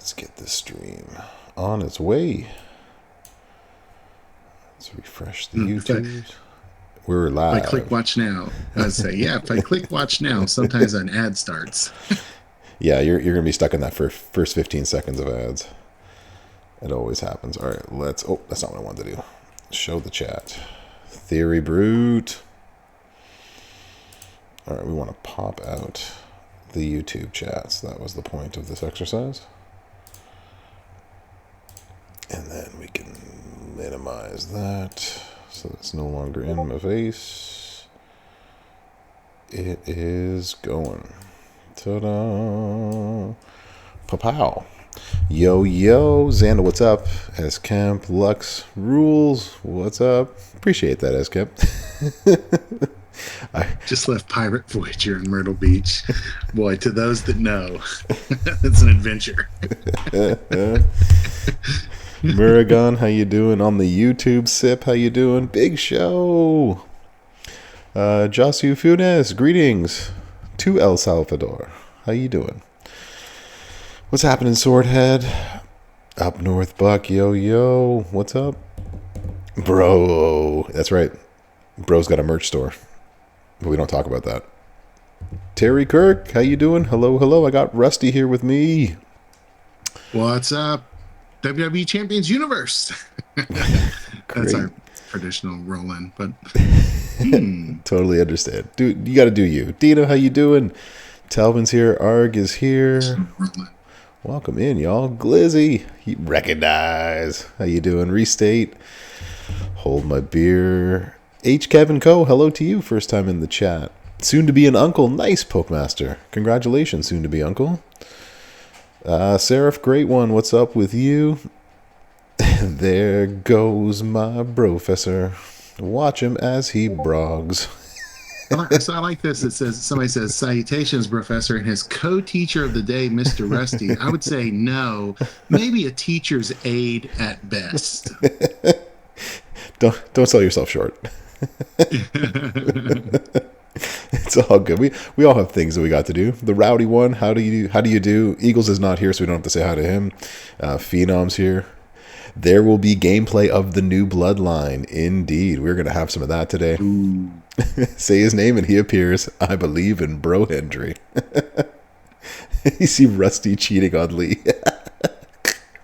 Let's get this stream on its way. Let's refresh the YouTube. We're live. If I click watch now, I'd say, yeah, if I click watch now, sometimes an ad starts. Yeah, you're going to be stuck in that first 15 seconds of ads. It always happens. All right, let's... Oh, that's not what I wanted to do. Show the chat. Theory Brute. All right, we want to pop out the YouTube chats. That was the point of this exercise. And then we can minimize that so it's no longer in my face. It is going. Ta-da! Pa-pow! Yo, yo, Xander, what's up? S-Camp, Lux, Rules, what's up? Appreciate that, S-Camp. I just left Pirate Voyager in Myrtle Beach. Boy, to those that know, it's an adventure. Muragon, how you doing? On the YouTube Sip, how you doing? Big show. Josu Funes, greetings to El Salvador. How you doing? What's happening, Swordhead? Up North Buck, yo, yo. What's up? Bro, that's right. Bro's got a merch store. But we don't talk about that. Terry Kirk, how you doing? Hello, hello. I got Rusty here with me. What's up? WWE Champions Universe. That's our traditional roll-in, but totally understand. Dude, you got to do you. Dino, how you doing? Talvin's here. Arg is here. Welcome in, y'all. Glizzy, recognize. How you doing? Restate. Hold my beer. H. Kevin Co. Hello to you. First time in the chat. Soon to be an uncle. Nice, Pokemaster. Congratulations, soon to be uncle. Seraph, great one. What's up with you? There goes my professor. Watch him as he brogs. So I like this. It says, somebody says, salutations, Professor, and his co-teacher of the day, Mr. Rusty. I would say no, maybe a teacher's aide at best. Don't sell yourself short. It's all good. We all have things that we got to do. The rowdy one, how do you do? Eagles is not here, so we don't have to say hi to him. Phenom's here. There will be gameplay of the new Bloodline. Indeed, we're gonna have some of that today. Say his name and he appears. I believe in Bro Hendry. You see Rusty cheating on Lee.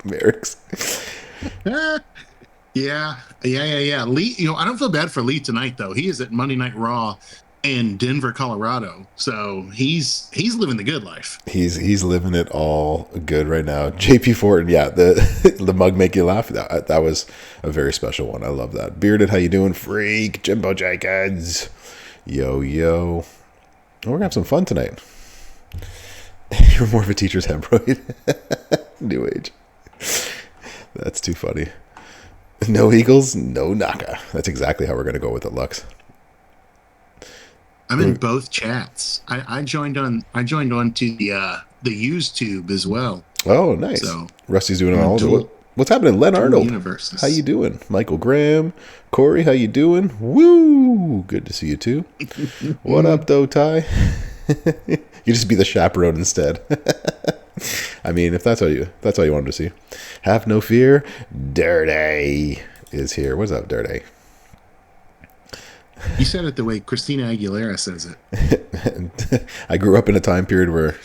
Merrick's. Yeah. Lee, I don't feel bad for Lee tonight though. He is at Monday Night Raw in Denver, Colorado. So he's living the good life. He's living it all good right now. JP Fortin, yeah, the mug make you laugh. That was a very special one. I love that. Bearded, how you doing? Freak, Jimbo Jenkins. Yo. Oh, we're gonna have some fun tonight. You're more of a teacher's hemorrhoid. New age. That's too funny. No Eagles, no Naka. That's exactly how we're gonna go with it, Lux. I'm in both chats. I joined on to the YouTube as well. Oh, nice. So, Rusty's doing all of it. What's happening? Len Arnold. Universes. How you doing? Michael Graham. Corey, how you doing? Woo! Good to see you too. What up, though, Ty? You just be the chaperone instead. I mean, if that's all you wanted to see. Have no fear. Dirty is here. What's up, Dirty? You said it the way Christina Aguilera says it. I grew up in a time period where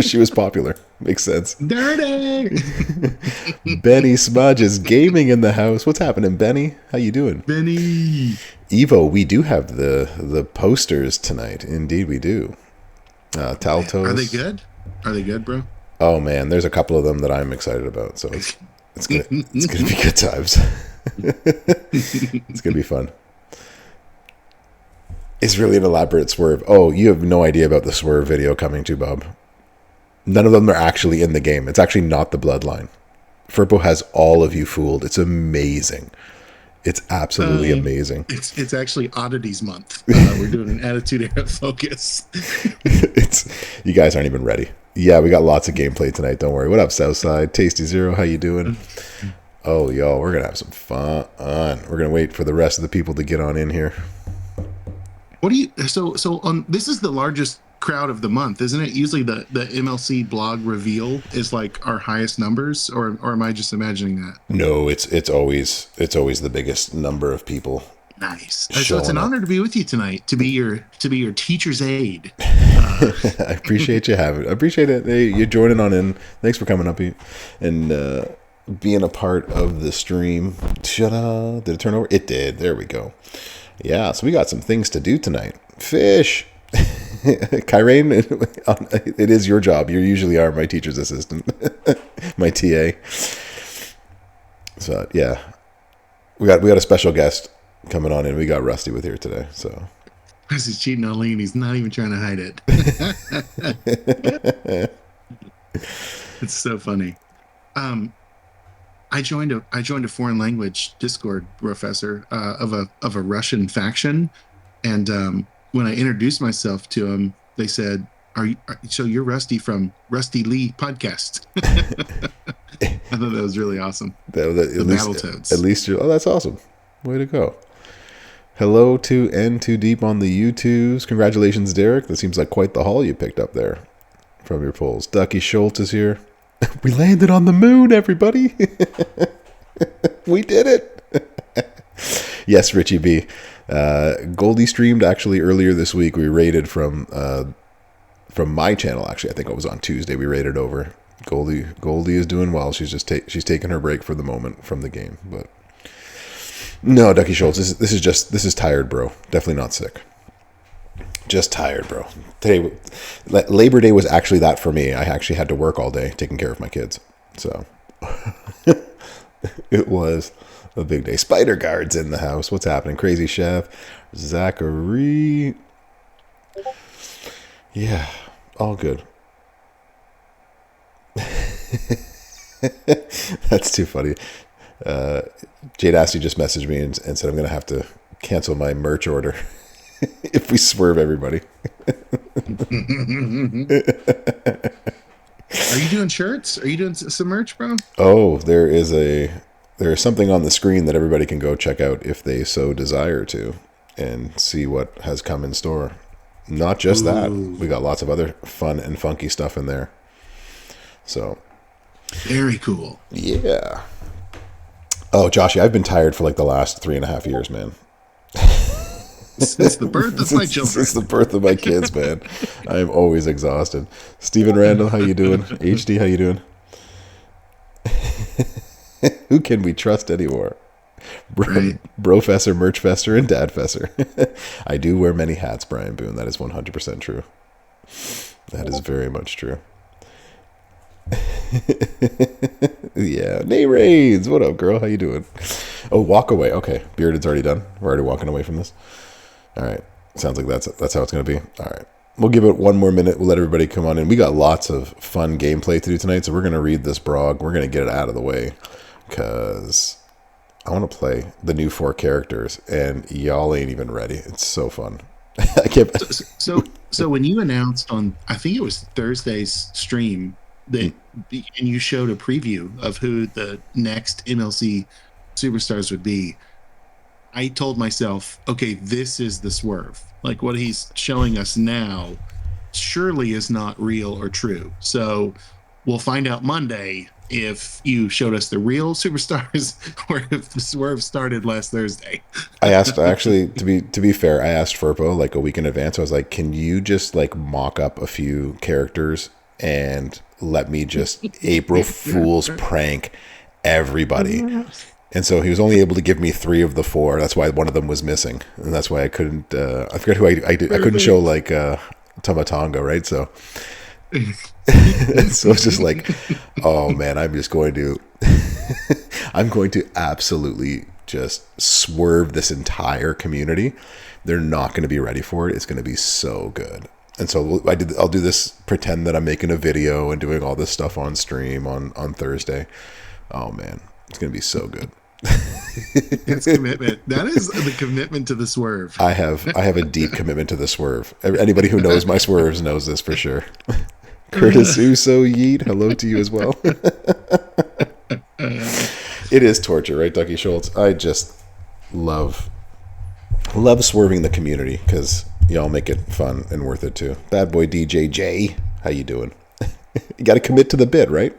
she was popular. Makes sense. Dirty! Benny Smudge is gaming in the house. What's happening, Benny? How you doing? Benny! Evo, we do have the posters tonight. Indeed, we do. Taltos. Are they good? Are they good, bro? Oh, man. There's a couple of them that I'm excited about. So it's gonna be good times. It's going to be fun. It's really an elaborate swerve. Oh, you have no idea about the swerve video coming to, Bob. None of them are actually in the game. It's actually not the Bloodline. Furpo has all of you fooled. It's amazing. It's absolutely amazing. It's actually Oddities Month. We're doing an Attitude Era focus. You guys aren't even ready. Yeah, we got lots of gameplay tonight. Don't worry. What up, Southside? Tasty Zero, how you doing? Oh, y'all, we're going to have some fun. We're going to wait for the rest of the people to get on in here. What do you... So this is the largest crowd of the month, isn't it? Usually the MLC blog reveal is like our highest numbers, or am I just imagining that? No, it's always the biggest number of people Nice. So it's showing an up. honor to be with you tonight, to be your teacher's aide. I appreciate you having. I appreciate it. Hey, you joining on in. Thanks for coming up and being a part of the stream. Did it turn over? It did. There we go. Yeah. So we got some things to do tonight. Fish. Kyrene, it is your job. You usually are my teacher's assistant, my TA. So yeah, we got a special guest coming on in. We got Rusty with here today. So Chris is cheating on Lee, and he's not even trying to hide it. It's so funny. I joined a foreign language Discord professor of a Russian faction, and when I introduced myself to him, they said, so you're Rusty from Rusty Lee podcast." I thought that was really awesome. The Battletoads. At least you're. Oh, that's awesome. Way to go. Hello to N Too Deep on the YouTubes. Congratulations, Derek. That seems like quite the haul you picked up there from your polls. Ducky Schultz is here. We landed on the moon, everybody. We did it. Yes, Richie B. Goldie streamed actually earlier this week. We raided from my channel. Actually, I think it was on Tuesday. We raided over. Goldie is doing well. She's just she's taking her break for the moment from the game. But no, Ducky Schultz. This is tired, bro. Definitely not sick. Just tired, bro. Today, Labor Day was actually that for me. I actually had to work all day taking care of my kids. So it was a big day. Spider Guard's in the house. What's happening? Crazy Chef. Zachary. Yeah, all good. That's too funny. Jade Asty just messaged me and said I'm going to have to cancel my merch order if we swerve everybody. Are you doing shirts? Are you doing some merch, bro? Oh, there is something on the screen that everybody can go check out if they so desire to and see what has come in store. Not just that. We got lots of other fun and funky stuff in there. So very cool. Yeah. Oh, Joshy, I've been tired for like the last 3.5 years, man. Since the birth of my children. Since the birth of my kids, man. I'm always exhausted. Stephen Randall, how you doing? HD, how you doing? Who can we trust anymore? Brofessor, Merchfester, and Dadfessor. I do wear many hats, Brian Boone. That is 100% true. That is very much true. Yeah, Nay Raids. What up, girl? How you doing? Oh, walk away. Okay, Bearded's already done. We're already walking away from this. All right. Sounds like that's how it's going to be. All right. We'll give it one more minute. We'll let everybody come on in. We got lots of fun gameplay to do tonight, so we're going to read this brog. We're going to get it out of the way because I want to play the new 4 characters, and y'all ain't even ready. It's so fun. I can't. So when you announced on, I think it was Thursday's stream, that and you showed a preview of who the next MLC superstars would be, I told myself, okay, this is the swerve. Like what he's showing us now surely is not real or true. So we'll find out Monday if you showed us the real superstars or if the swerve started last Thursday. I asked, actually, to be fair, I asked Furpo like a week in advance. I was like, can you just like mock up a few characters and let me just April Fool's prank everybody? And so he was only able to give me 3 of the 4. That's why one of them was missing, and that's why I couldn't. I forget who I did. I couldn't show like Tomatonga, right? So, so it's just like, oh man, I'm going to absolutely just swerve this entire community. They're not going to be ready for it. It's going to be so good. And so I'll do this, pretend that I'm making a video and doing all this stuff on stream on Thursday. Oh man, it's going to be so good. It's commitment. That is the commitment to the swerve. I have a deep commitment to the swerve. Anybody who knows my swerves knows this for sure. Curtis Uso Yeet, hello to you as well. It is torture, right, Ducky Schultz? I just love swerving the community because y'all make it fun and worth it too. Bad boy DJ J, how you doing? You got to commit to the bit, right?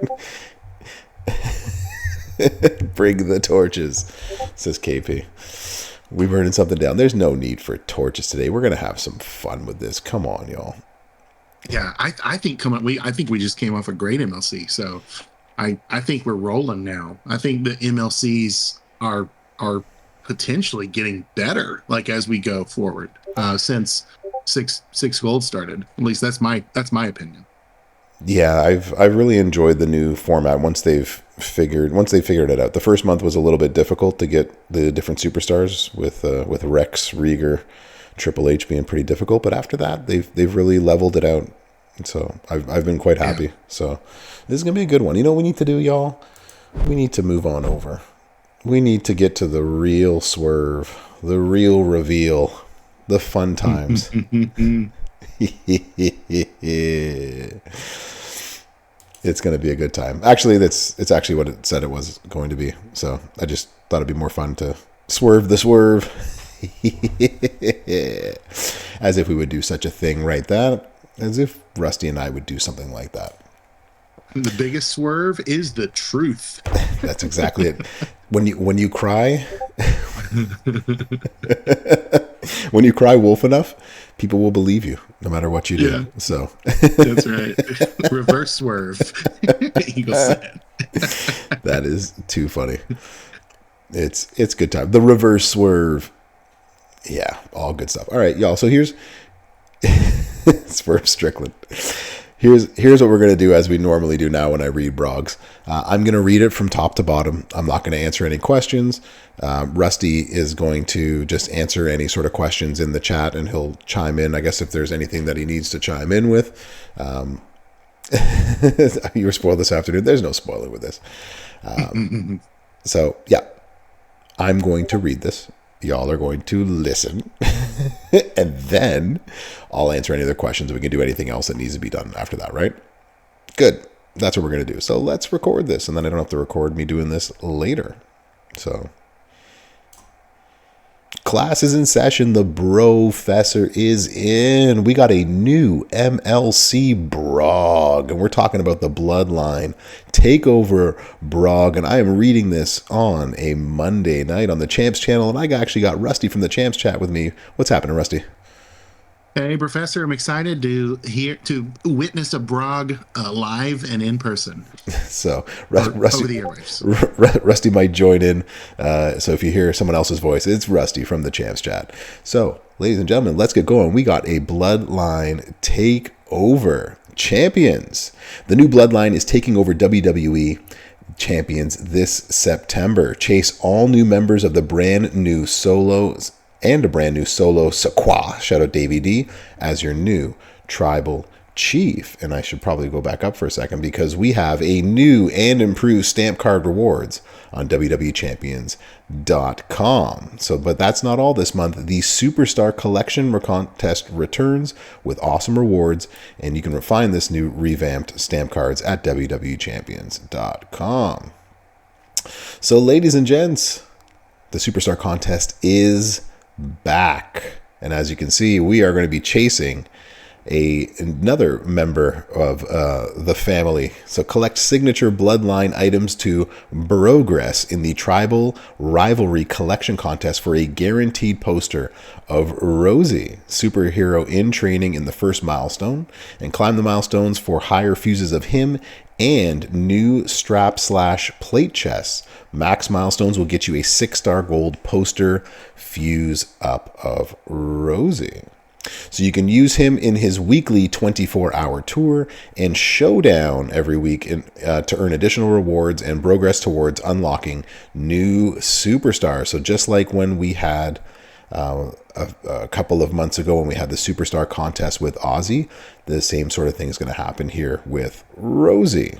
Bring the torches, says KP. We burning something down. There's no need for torches today. We're gonna have some fun with this. Come on, y'all. Yeah, I think I think we just came off a great MLC, so I think we're rolling now. I think the MLCs are potentially getting better, like as we go forward. Since six gold started, at least that's my opinion. Yeah, I've really enjoyed the new format once they've figured it out. The first month was a little bit difficult to get the different superstars with Rex, Rieger, Triple H being pretty difficult, but after that they've really leveled it out. So I've been quite happy. Yeah. So this is gonna be a good one. You know what we need to do, y'all? We need to move on over. We need to get to the real swerve, the real reveal, the fun times. It's going to be a good time. Actually, it's actually what it said it was going to be. So I just thought it'd be more fun to swerve the swerve. As if we would do such a thing, right? That as if Rusty and I would do something like that. The biggest swerve is the truth. That's exactly it. When you cry, when you cry wolf enough, people will believe you no matter what you do. Yeah. So that's right. Reverse swerve. Eagle said. That is too funny. It's good time. The reverse swerve. Yeah, all good stuff. All right, y'all. So here's Swerve Strickland. Here's what we're going to do as we normally do now when I read blogs. I'm going to read it from top to bottom. I'm not going to answer any questions. Rusty is going to just answer any sort of questions in the chat, and he'll chime in, I guess, if there's anything that he needs to chime in with. You were spoiled this afternoon. There's no spoiler with this. So, yeah, I'm going to read this. Y'all are going to listen, and then I'll answer any other questions, and we can do anything else that needs to be done after that, right? Good. That's what we're going to do. So let's record this, and then I don't have to record me doing this later. So class is in session. The Brofessor is in. We got a new MLC brog, and we're talking about the Bloodline Takeover brog, and I am reading this on a Monday night on the Champs channel, and I actually got Rusty from the Champs chat with me. What's happening, Rusty? Hey, Professor, I'm excited to witness a brog live and in person. So Rusty, over the airwaves. Rusty might join in. So if you hear someone else's voice, it's Rusty from the Champs chat. So, ladies and gentlemen, let's get going. We got a Bloodline Takeover champions. The new Bloodline is taking over WWE champions this September. Chase all new members of the brand new solos and a brand new solo Sequa, shout out Davey D, as your new tribal chief. And I should probably go back up for a second because we have a new and improved stamp card rewards on www.champions.com. So, but that's not all this month. The Superstar Collection contest returns with awesome rewards, and you can find this new revamped stamp cards at www.champions.com. So, ladies and gents, the Superstar Contest is back, and as you can see, we are going to be chasing another member of the family. So collect signature Bloodline items to progress in the Tribal Rivalry Collection Contest for a guaranteed poster of Rosie, superhero in training in the first milestone, and climb the milestones for higher fuses of him and new strap/plate chests. Max milestones will get you a 6-star gold poster fuse up of Rosie. So you can use him in his weekly 24-hour tour and showdown every week to earn additional rewards and progress towards unlocking new superstars. So just like when we had a couple of months ago when we had the Superstar Contest with Ozzy, the same sort of thing is going to happen here with Rosie.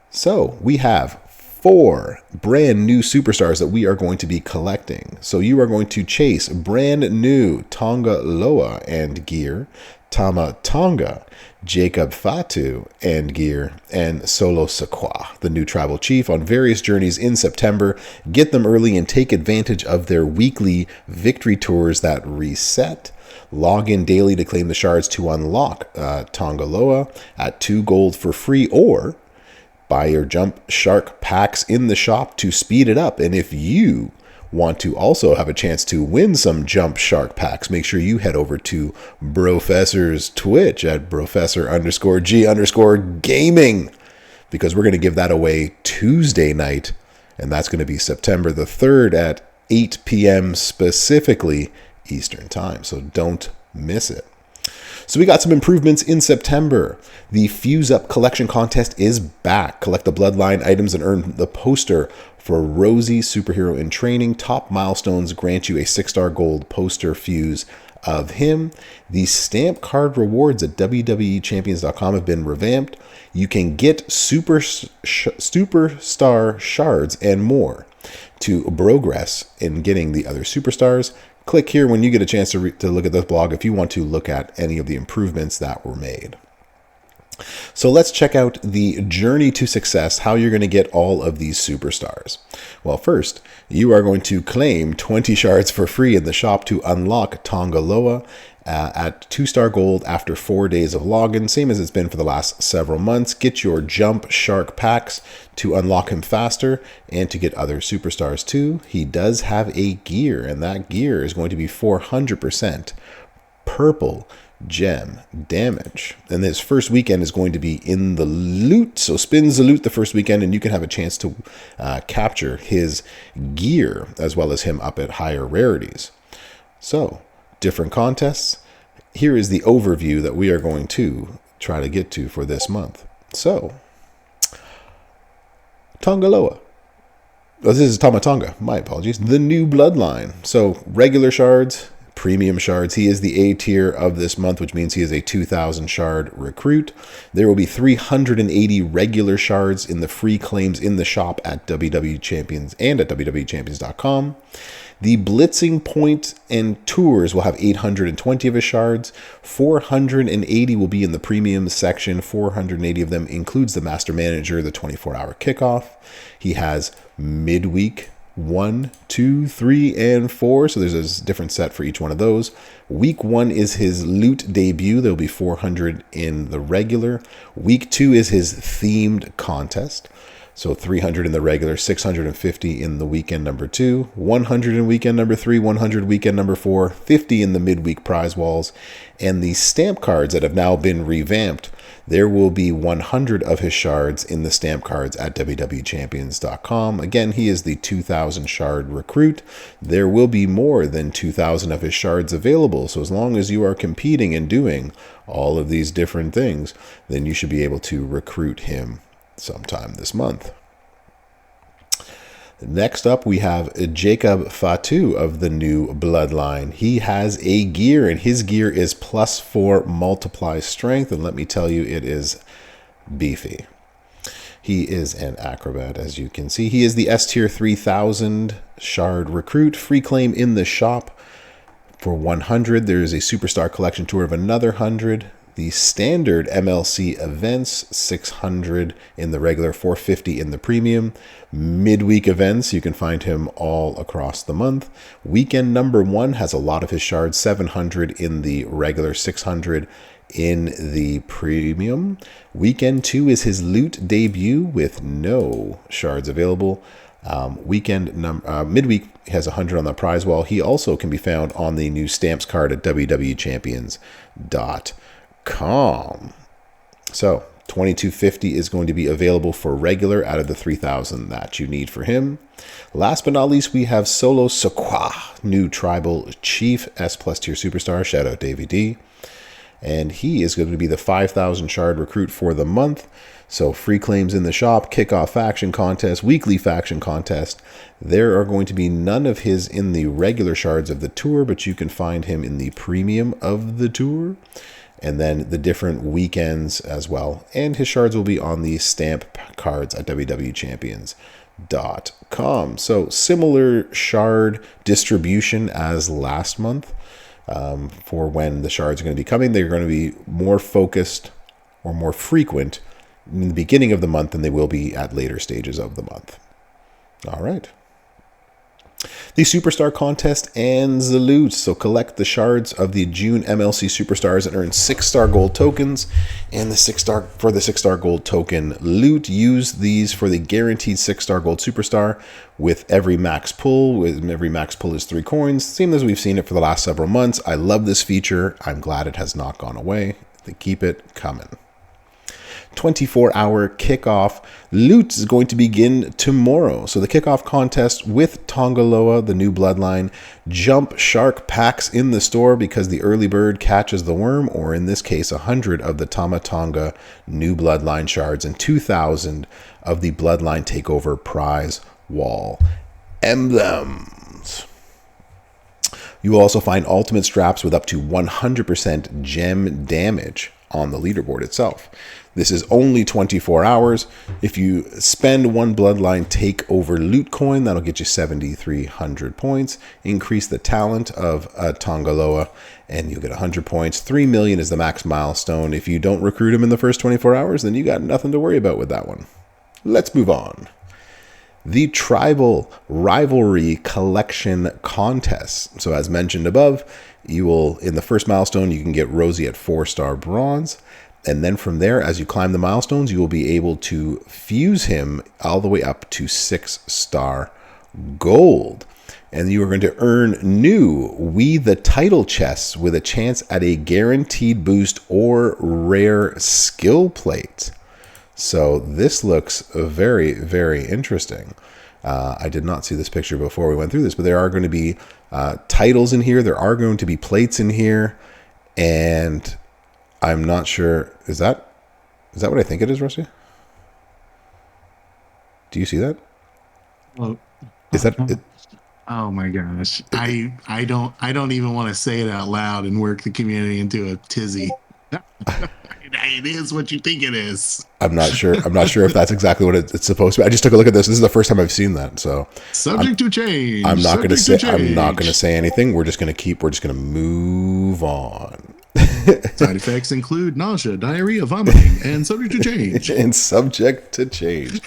So we have 4 brand new superstars that we are going to be collecting. So you are going to chase brand new Tonga Loa and gear, Tama Tonga, Jacob Fatu and gear, and Solo Sakwa, the new tribal chief, on various journeys in September. Get them early and take advantage of their weekly victory tours that reset. Log in daily to claim the shards to unlock Tongaloa at 2 gold for free, or buy your Jump Shark packs in the shop to speed it up. And if you want to also have a chance to win some Jump Shark packs, make sure you head over to Brofessor's Twitch at Professor_G_gaming, because we're going to give that away Tuesday night, and that's going to be September the 3rd at 8 p.m. specifically Eastern time, so don't miss it. So we got some improvements in September. The Fuse Up collection contest is back. Collect the Bloodline items and earn the poster for Rosie, Superhero in Training. Top milestones grant you a 6-star gold poster fuse of him. The stamp card rewards at WWEChampions.com have been revamped. You can get superstar shards and more to progress in getting the other superstars. Click here when you get a chance to look at this blog if you want to look at any of the improvements that were made. So let's check out the journey to success, how you're going to get all of these superstars. Well, first, you are going to claim 20 shards for free in the shop to unlock Tongaloa at 2-star gold after 4 days of login, same as it's been for the last several months. Get your Jump Shark packs to unlock him faster and to get other superstars too. He does have a gear, and that gear is going to be 400% purple gem damage. And this first weekend is going to be in the loot, so spins the loot the first weekend and you can have a chance to capture his gear as well as him up at higher rarities. So different contests. Here is the overview that we are going to try to get to for this month. So, Tongaloa. Oh, this is Tamatonga. My apologies. The new Bloodline. So, regular shards, premium shards. He is the A tier of this month, which means he is a 2,000 shard recruit. There will be 380 regular shards in the free claims in the shop at WWE Champions and at WWEChampions.com. The Blitzing Point and Tours will have 820 of his shards. 480 will be in the premium section. 480 of them includes the Master Manager, the 24-hour kickoff. He has midweek 1, 2, 3, and 4. So there's a different set for each one of those. Week 1 is his loot debut. There'll be 400 in the regular. Week 2 is his themed contest. So 300 in the regular, 650 in the weekend number 2, 100 in weekend number 3, 100 weekend number 4, 50 in the midweek prize walls. And the stamp cards that have now been revamped, there will be 100 of his shards in the stamp cards at WWEChampions.com. Again, he is the 2,000 shard recruit. There will be more than 2,000 of his shards available. So as long as you are competing and doing all of these different things, then you should be able to recruit him sometime this month. Next up, we have Jacob Fatu of the new Bloodline. He has a gear, and his gear is +4 multiply strength, and let me tell you, it is beefy. He is an acrobat, as you can see. He is the S tier 3,000 shard recruit. Free claim in the shop for 100. There is a superstar collection tour of another 100. The standard MLC events, 600 in the regular, 450 in the premium. Midweek events, you can find him all across the month. Weekend number 1 has a lot of his shards, 700 in the regular, 600 in the premium. Weekend 2 is his loot debut with no shards available. Midweek has 100 on the prize wall. He also can be found on the new stamps card at WWEChampions.com. So 2250 is going to be available for regular out of the 3,000 that you need for him. Last but not least, we have Solo Sakwa, new tribal chief, S+ tier superstar. Shout out Davey D. And he is going to be the 5,000 shard recruit for the month. So free claims in the shop, kickoff faction contest, weekly faction contest. There are going to be none of his in the regular shards of the tour, but you can find him in the premium of the tour. And then the different weekends as well. And his shards will be on the stamp cards at WWEChampions.com. So similar shard distribution as last month. for when the shards are going to be coming. They're going to be more focused or more frequent in the beginning of the month than they will be at later stages of the month. All right. The Superstar Contest and the loot. So collect the shards of the June MLC Superstars and earn 6-star gold tokens. And the 6-star gold token loot, use these for the guaranteed 6-star gold Superstar with every max pull. With every max pull is 3 coins. Same as we've seen it for the last several months. I love this feature. I'm glad it has not gone away. They keep it coming. 24-hour kickoff loot is going to begin tomorrow. So the kickoff contest with Tongaloa, the new Bloodline, jump shark packs in the store because the early bird catches the worm, or in this case, 100 of the Tamatonga new Bloodline shards and 2,000 of the Bloodline Takeover prize wall emblems. You will also find ultimate straps with up to 100% gem damage on the leaderboard itself. This is only 24 hours. If you spend 1 Bloodline Takeover loot coin, that'll get you 7,300 points. Increase the talent of Tongaloa, and you'll get 100 points. 3 million is the max milestone. If you don't recruit him in the first 24 hours, then you got nothing to worry about with that one. Let's move on. The Tribal Rivalry Collection Contest. So as mentioned above, you will, in the first milestone, you can get Rosie at 4-star bronze. And then from there, as you climb the milestones, you will be able to fuse him all the way up to 6-star gold. And you are going to earn new We the Title chests with a chance at a guaranteed boost or rare skill plate. So this looks very, very interesting. I did not see this picture before we went through this, but there are going to be titles in here. There are going to be plates in here. And I'm not sure. Is that what I think it is, Rusty? Do you see that? Oh, is that it? Oh my gosh. I don't even want to say it out loud and work the community into a tizzy. It is what you think it is. I'm not sure if that's exactly what it's supposed to be. I just took a look at this. This is the first time I've seen that. So subject to change. I'm not going to say anything. We're just going to move on. Side effects include nausea, diarrhea, vomiting, and subject to change. And subject to change.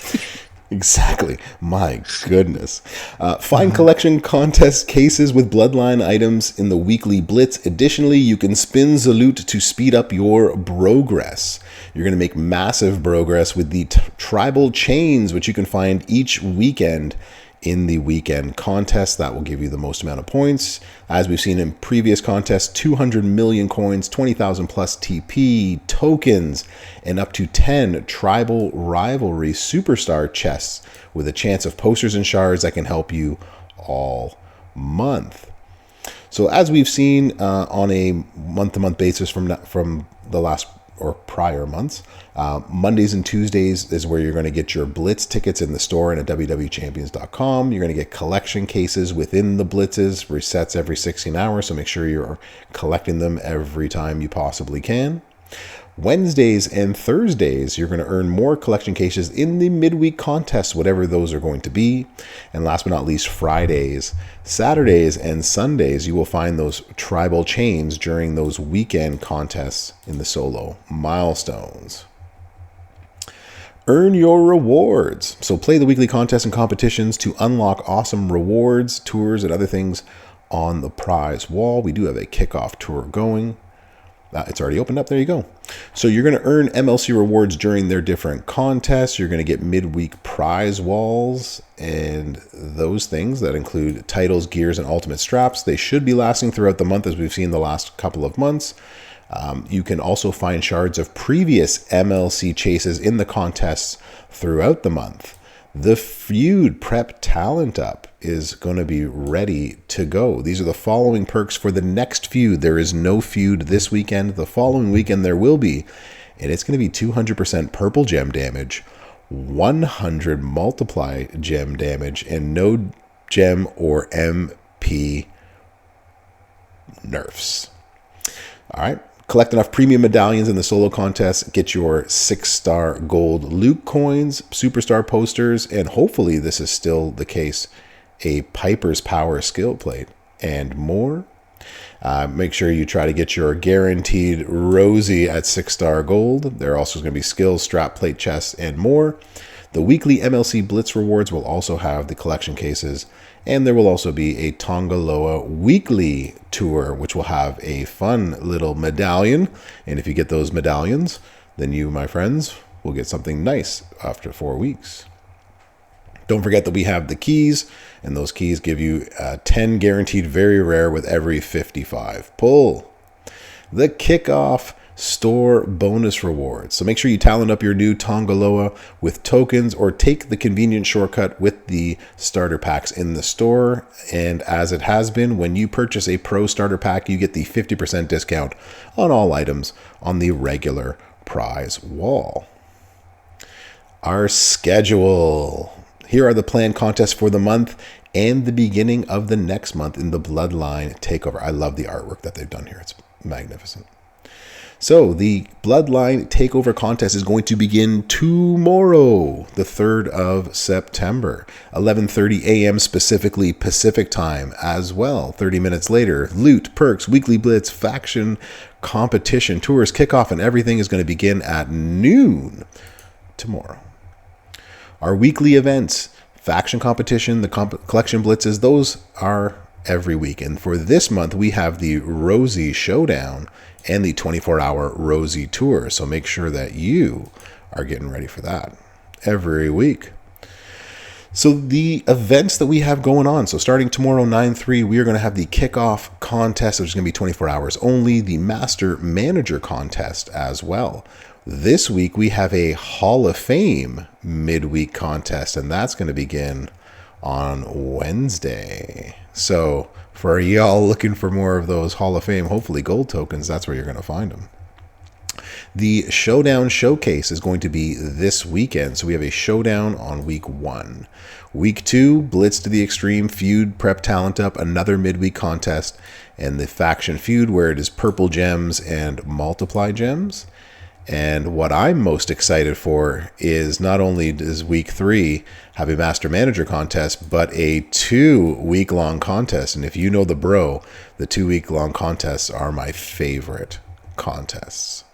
Exactly. My goodness. Find collection contest cases with Bloodline items in the weekly blitz. Additionally, you can spin the loot to speed up your progress. You're going to make massive progress with the tribal chains, which you can find each weekend in the weekend contest. That will give you the most amount of points. As we've seen in previous contests, 200 million coins, 20,000 plus TP tokens, and up to 10 Tribal Rivalry Superstar chests with a chance of posters and shards that can help you all month. So as we've seen on a month-to-month basis from the last or prior months, Mondays and Tuesdays is where you're going to get your Blitz tickets in the store and at www.champions.com. You're going to get collection cases within the Blitzes, resets every 16 hours, so make sure you're collecting them every time you possibly can. Wednesdays and Thursdays, you're going to earn more collection cases in the midweek contests, whatever those are going to be. And last but not least, Fridays, Saturdays, and Sundays, you will find those tribal chains during those weekend contests in the solo milestones. Earn your rewards. So play the weekly contests and competitions to unlock awesome rewards, tours, and other things on the prize wall. We do have a kickoff tour going. It's already opened up. There you go. So you're going to earn MLC rewards during their different contests. You're going to get midweek prize walls and those things that include titles, gears, and ultimate straps. They should be lasting throughout the month as we've seen the last couple of months. You can also find shards of previous MLC chases in the contests throughout the month. The feud prep talent up is going to be ready to go. These are the following perks for the next feud. There is no feud this weekend. The following weekend there will be, and it's going to be 200% purple gem damage, 100 multiply gem damage, and no gem or MP nerfs. All right. Collect enough premium medallions in the solo contest, get your 6-star gold loot coins, superstar posters, and hopefully this is still the case, a Piper's Power skill plate, and more. Make sure you try to get your guaranteed Rosie at 6-star gold. There are also going to be skills, strap, plate, chests, and more. The weekly MLC Blitz rewards will also have the collection cases, and there will also be a Tongaloa weekly tour, which will have a fun little medallion. And if you get those medallions, then you, my friends, will get something nice after 4 weeks. Don't forget that we have the keys, and those keys give you 10 guaranteed very rare with every 55 pull. The kickoff store bonus rewards. So make sure you talent up your new Tongaloa with tokens or take the convenient shortcut with the starter packs in the store. And as it has been, when you purchase a pro starter pack, you get the 50% discount on all items on the regular prize wall. Our schedule. Here are the planned contests for the month and the beginning of the next month in the Bloodline Takeover. I love the artwork that they've done here. It's magnificent. So the Bloodline Takeover contest is going to begin tomorrow, the 3rd of September, 11:30 a.m. specifically Pacific time as well. 30 minutes later, loot, perks, weekly blitz, faction, competition, tours, kickoff, and everything is going to begin at noon tomorrow. Our weekly events, faction competition, the collection blitzes, those are every week. And for this month, we have the Rosie Showdown and the 24-hour Rosie Tour. So make sure that you are getting ready for that every week. So the events that we have going on. So starting tomorrow, 9/3, we are going to have the kickoff contest, which is going to be 24 hours only. The Master Manager contest as well. This week, we have a Hall of Fame midweek contest, and that's going to begin on Wednesday. So for y'all looking for more of those Hall of Fame, hopefully gold tokens, that's where you're going to find them. The Showdown Showcase is going to be this weekend. So we have a showdown on week 1. Week 2, Blitz to the Extreme, Feud, Prep Talent Up, another midweek contest, and the Faction Feud where it is purple gems and multiply gems. And what I'm most excited for is not only does week 3 have a Master Manager contest, but a 2-week-long contest. And if you know the bro, the 2-week-long contests are my favorite contests.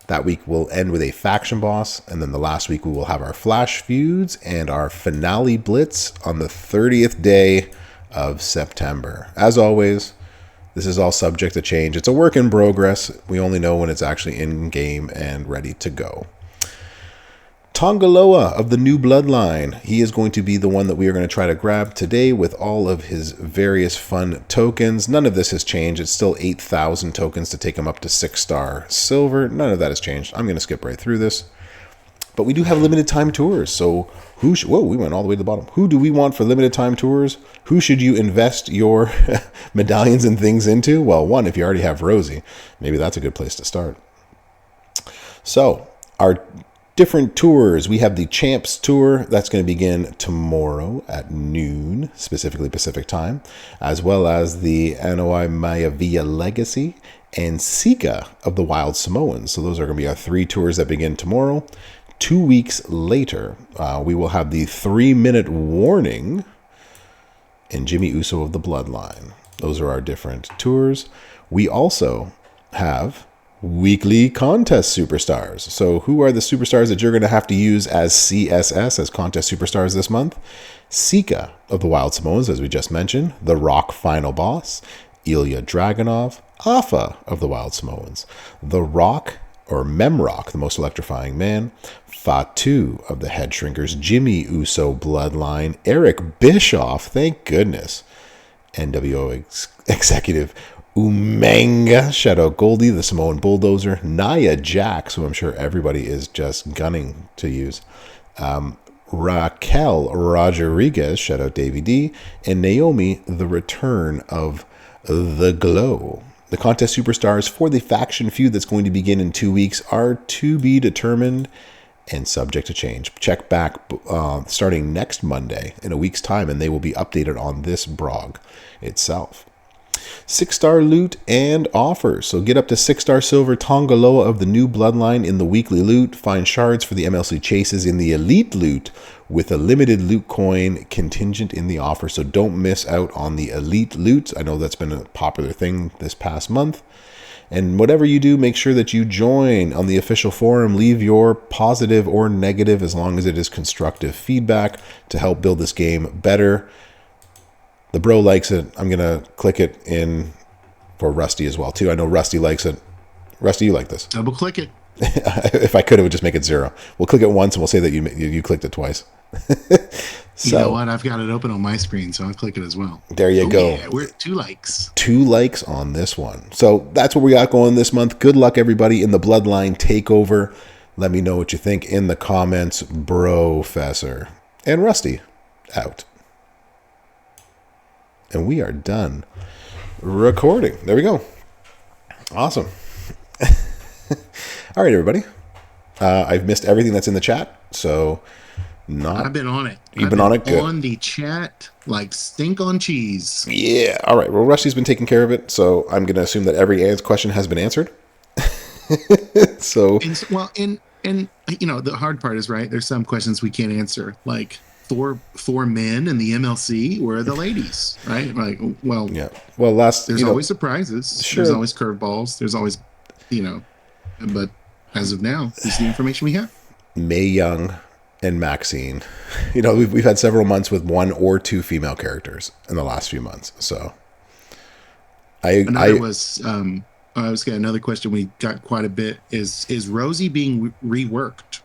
That week will end with a faction boss, and then the last week we will have our flash feuds and our finale blitz on the 30th day of September. As always, this is all subject to change. It's a work in progress. We only know when it's actually in game and ready to go. Tongaloa of the new Bloodline. He is going to be the one that we are going to try to grab today with all of his various fun tokens. None of this has changed. It's still 8,000 tokens to take him up to 6-star silver. None of that has changed. I'm going to skip right through this. But we do have limited time tours. So whoa, we went all the way to the bottom. Who do we want for limited time tours? Who should you invest your medallions and things into? Well, one, if you already have Rosie, maybe that's a good place to start. So our different tours. We have the Champs Tour. That's going to begin tomorrow at noon, specifically Pacific time, as well as the Anoi Mayaviya Legacy and Sika of the Wild Samoans. So those are going to be our 3 tours that begin tomorrow. 2 weeks later, we will have the 3-minute warning and Jimmy Uso of the Bloodline. Those are our different tours. We also have weekly contest superstars. So who are the superstars that you're going to have to use as CSS, as contest superstars this month? Sika of the Wild Samoans, as we just mentioned. The Rock Final Boss. Ilya Dragunov. Afa of the Wild Samoans. The Rock, or Memrock, the Most Electrifying Man. Fatu of the Head Shrinkers. Jimmy Uso Bloodline. Eric Bischoff, thank goodness. NWO Executive Umanga, Shadow Goldie, the Samoan Bulldozer, Nia Jax, who I'm sure everybody is just gunning to use, Raquel Rodriguez, Shadow Davy D, and Naomi, the Return of the Glow. The contest superstars for the faction feud that's going to begin in 2 weeks are to be determined and subject to change. Check back starting next Monday in a week's time, and they will be updated on this blog itself. 6-star loot and offers. So get up to 6-star silver Tongaloa of the new Bloodline in the weekly loot. Find shards for the MLC chases in the elite loot with a limited loot coin contingent in the offer. So don't miss out on the elite loot. I know that's been a popular thing this past month. And whatever you do, make sure that you join on the official forum. Leave your positive or negative, as long as it is constructive feedback, to help build this game better. The bro likes it. I'm going to click it in for Rusty as well, too. I know Rusty likes it. Rusty, you like this. Double click it. If I could, it would just make it 0. We'll click it once and we'll say that you clicked it twice. So, you know what? I've got it open on my screen, so I'll click it as well. There you go. Yeah, we're at 2 likes. 2 likes on this one. So that's what we got going this month. Good luck, everybody, in the Bloodline Takeover. Let me know what you think in the comments, Brofessor. And Rusty, out. And we are done recording. There we go. Awesome. All right, everybody. I've missed everything that's in the chat, so I've been on it. You've been on it? Good. On the chat like stink on cheese. Yeah. All right. Well, Rusty's been taking care of it, so I'm going to assume that every question has been answered. So, and you know, the hard part is, right, there's some questions we can't answer, like four men in the MLC, where are the ladies, right? Like, well, yeah. Well, there's always surprises. Sure. There's always curveballs. There's always, you know, but as of now, this is the information we have. Mae Young and Maxine. You know, we've had several months with 1 or 2 female characters in the last few months. So I was getting another question we got quite a bit is Rosie being reworked?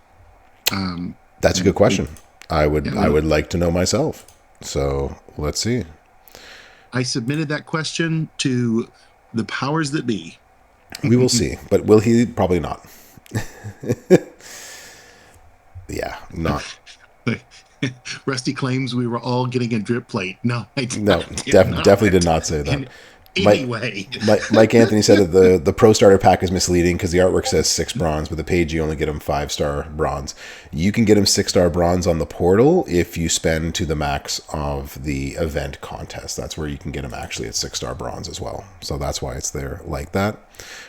That's a good question. I would like to know myself. So let's see. I submitted that question to the powers that be. We will see, but will he? Probably not. Yeah, not. Rusty claims we were all getting a drip plate. No, I did definitely did not say that. Anyway, Mike Anthony said that the Pro Starter Pack is misleading because the artwork says 6 bronze, but the page you only get him 5-star bronze. You can get him 6-star bronze on the portal if you spend to the max of the event contest. That's where you can get him actually at 6-star bronze as well. So that's why it's there like that.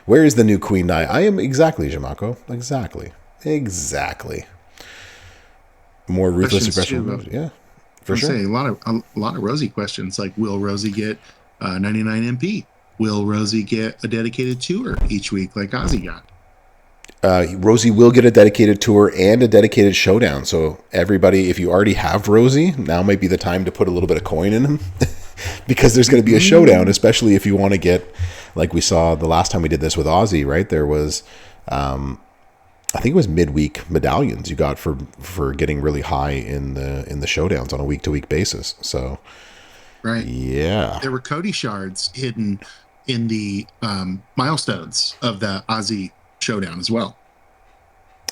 Where is the new Queen Nai? I am exactly, Jamako. Exactly. More ruthless aggression. Yeah, for sure. A lot of Rosie questions, like, will Rosie get 99 MP? Will Rosie get a dedicated tour each week like Ozzy got? Rosie will get a dedicated tour and a dedicated showdown. So everybody, if you already have Rosie, now might be the time to put a little bit of coin in him because there's going to be a showdown, especially if you want to get, like we saw the last time we did this with Ozzy, right? There was, I think it was midweek medallions you got for getting really high in the showdowns on a week-to-week basis. So, right, yeah, there were Cody shards hidden in the milestones of the Ozzy showdown as well.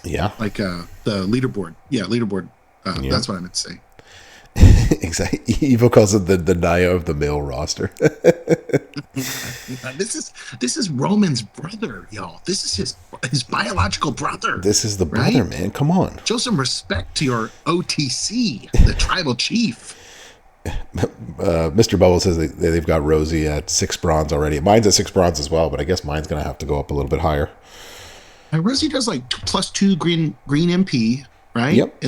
Yeah, like the leaderboard. Yeah, leaderboard. Yeah. That's what I meant to say. Exactly. Evo calls it the Naya of the male roster. This is Roman's brother, y'all. This is his biological brother. This is the brother, right? Man. Come on. Show some respect to your OTC, the tribal chief. Mr. Bubble says they've got Rosie at 6 bronze already. Mine's at 6 bronze as well, but I guess mine's going to have to go up a little bit higher. And Rosie does like +2 green MP, right? Yep.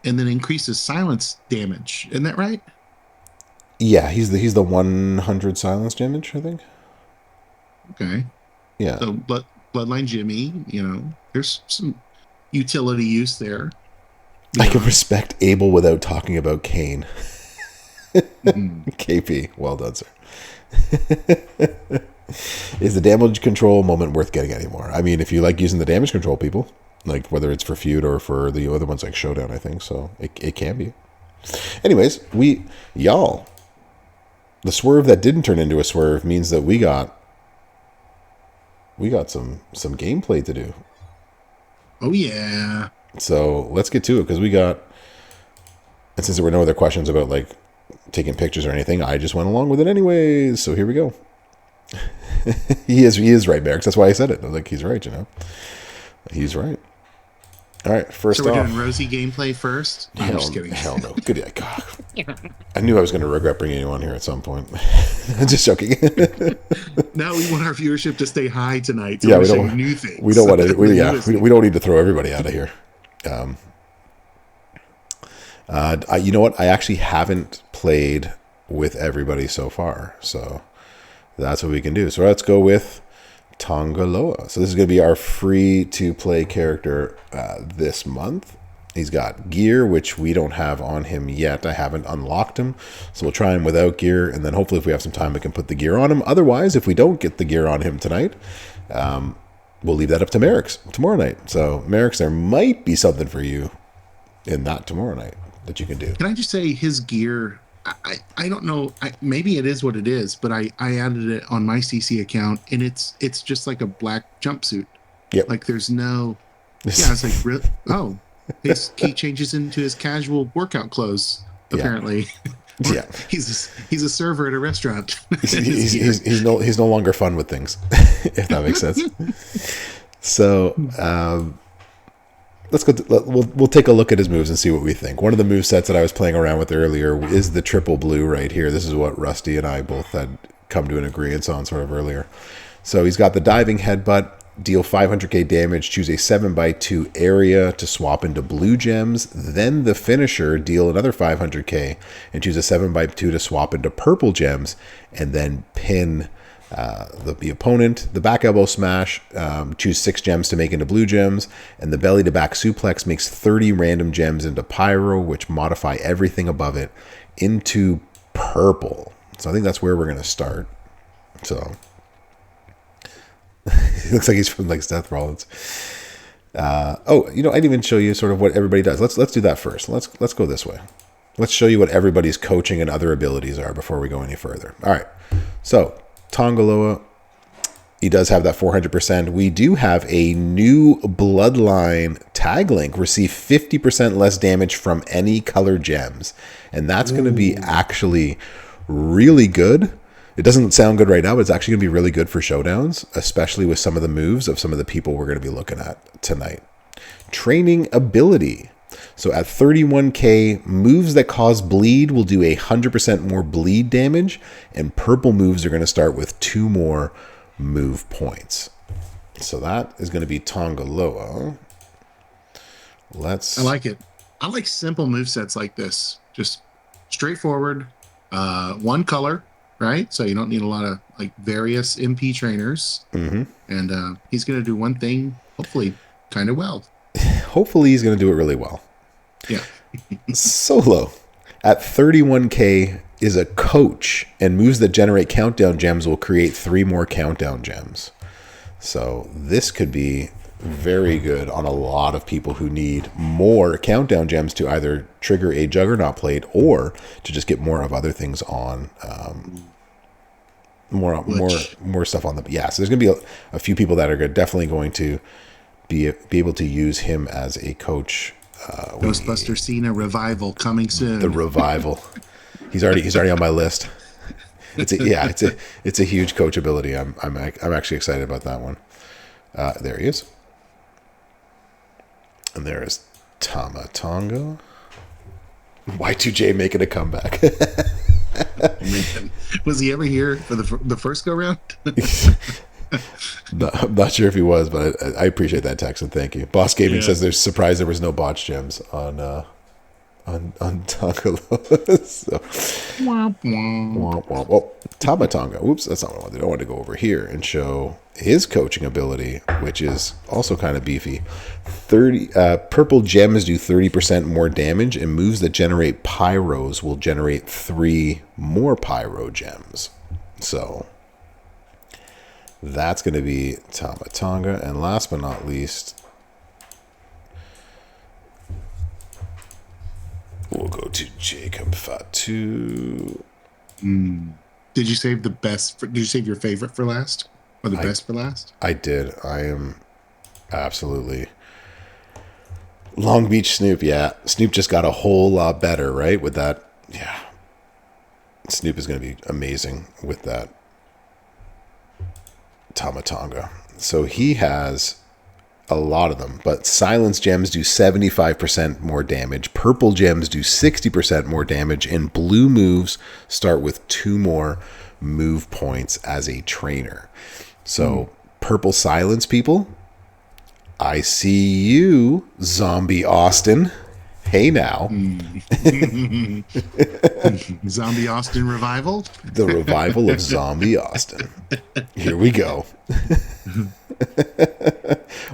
And then increases silence damage. Isn't that right? Yeah, he's the 100 silence damage, I think. Okay. Yeah. So Bloodline Jimmy, you know, there's some utility use there. I can respect Abel without talking about Kane. KP, well done, sir. Is the damage control moment worth getting anymore? I mean, if you like using the damage control, people, like whether it's for feud or for the other ones like Showdown, I think so. It can be. Anyways, the swerve that didn't turn into a swerve means that we got some gameplay to do. Oh yeah. So let's get to it because and since there were no other questions about like taking pictures or anything, I just went along with it anyways. So here we go. He is right, Merrick. That's why I said it. I was like, he's right, you know. He's right. All right, So first we're off. doing Rosie gameplay first. No, I'm just kidding. Hell no. Good. God. I knew I was going to regret bringing you on here at some point. Just joking. Now we want our viewership to stay high tonight, so Yeah, we're saying new we things. don't want to. The newest We don't need to throw everybody out of here. You know what? I actually haven't played with everybody so far, so that's what we can do. So let's go with Tongaloa. So this is going to be our free to play character this month. He's got gear, which we don't have on him yet. I haven't unlocked him, so we'll try him without gear, and then hopefully if we have some time, we can put the gear on him. Otherwise, if we don't get the gear on him tonight, we'll leave that up to Merrick's tomorrow night. So Merrick's, there might be something for you in that tomorrow night that you can do. Can I just say his gear? I don't know. Maybe it is what it is, but I added it on my CC account, and it's just like a black jumpsuit. Yep. Like there's no. Yeah, I was like, really? Oh, he changes into his casual workout clothes. Apparently. Yeah. He's a server at a restaurant. He's no longer fun with things, if that makes sense. So let's go. We'll take a look at his moves and see what we think. One of the move sets that I was playing around with earlier is the triple blue right here. This is what Rusty and I both had come to an agreement on sort of earlier. So he's got the diving headbutt. Deal 500k damage, choose a 7x2 area to swap into blue gems. Then the finisher, deal another 500k and choose a 7x2 to swap into purple gems, and then pin the opponent. The back elbow smash, choose 6 gems to make into blue gems, and the belly to back suplex makes 30 random gems into pyro, which modify everything above it into purple. So I think that's where we're going to start. So he looks like he's from like Seth Rollins. I didn't even show you sort of what everybody does. Let's do that first. Let's go this way. Let's show you what everybody's coaching and other abilities are before we go any further. All right. So Tongaloa, he does have that 400%. We do have a new Bloodline tag link. Receive 50% less damage from any color gems, and that's going to be actually really good. It doesn't sound good right now, but it's actually going to be really good for showdowns, especially with some of the moves of some of the people we're going to be looking at tonight. Training ability. So at 31k, moves that cause bleed will do 100% more bleed damage, and purple moves are going to start with 2 more move points. So that is going to be Tongaloa. I like it. I like simple movesets like this. Just straightforward, one color. Right, so you don't need a lot of like various MP trainers, and he's going to do one thing, hopefully, kind of well. Hopefully, he's going to do it really well. Yeah. Solo at 31k is a coach, and moves that generate countdown gems will create 3 more countdown gems. So this could be very good on a lot of people who need more countdown gems to either trigger a Juggernaut plate or to just get more of other things on. More stuff on the so there's gonna be a few people that are definitely going to be able to use him as a coach. Ghostbuster Cena revival coming soon. The revival. He's already on my list. It's a huge coach ability. I'm actually excited about that one. There he is, and there is Tama Tonga. Y2J making a comeback. Man, was he ever here for the first go round? No, I'm not sure if he was, but I appreciate that text and thank you. Boss Gaming says they're surprised there was no botch gems on Tongaloa. So, Tama Tonga. Oops, that's not what I wanted. I wanted to go over here and show his coaching ability, which is also kind of beefy. Purple gems do 30% more damage, and moves that generate pyros will generate 3 more pyro gems. So that's going to be Tama Tonga. And last but not least, we'll go to Jacob Fatu. Did you save the best? Did you save your favorite for last, or the best for last? I did. I am absolutely Long Beach Snoop. Yeah, Snoop just got a whole lot better, right? With that, yeah. Snoop is going to be amazing with that Tama Tonga. So he has a lot of them, but silence gems do 75% more damage. Purple gems do 60% more damage, and blue moves start with 2 more move points as a trainer. So purple silence people, I see you, Zombie Austin. Hey now. Zombie Austin revival? The revival of Zombie Austin. Here we go.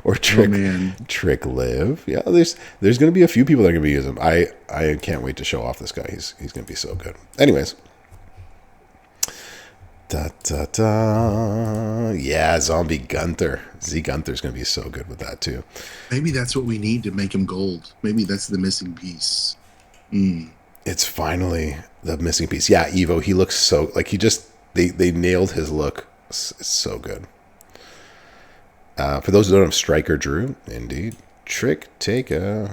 Or Trick Live. Yeah, there's going to be a few people that are going to be using him. I can't wait to show off this guy. He's going to be so good. Anyways. Yeah, Zombie Gunther. Z Gunther's going to be so good with that too. Maybe that's what we need to make him gold. Maybe that's the missing piece. It's finally the missing piece. Yeah, Evo, he looks so like they nailed his look. It's so good. For those who don't have Striker Drew, indeed. Trick Taker's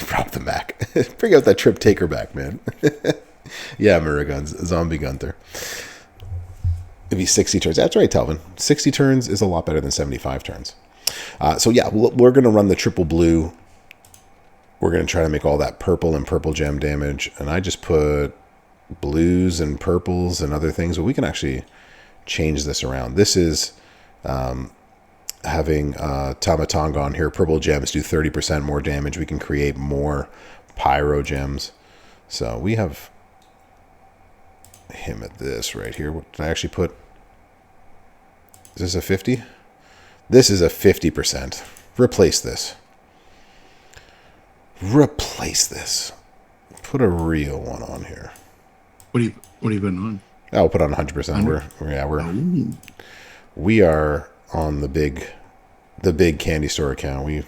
brought them back. Bring out that Trip Taker back, man. Yeah, Murragons, Zombie Gunther. It'd be 60 turns. That's right, Telvin. 60 turns is a lot better than 75 turns. So yeah, we're going to run the triple blue. We're going to try to make all that purple and purple gem damage. And I just put blues and purples and other things. But we can actually change this around. This is having Tamatanga on here. Purple gems do 30% more damage. We can create more pyro gems. So we have him at this right here. What did I actually put? Is this a 50? This is a 50%. Replace this. Replace this. Put a real one on here. What are you putting on? I'll put on 100%. We are on the big candy store account.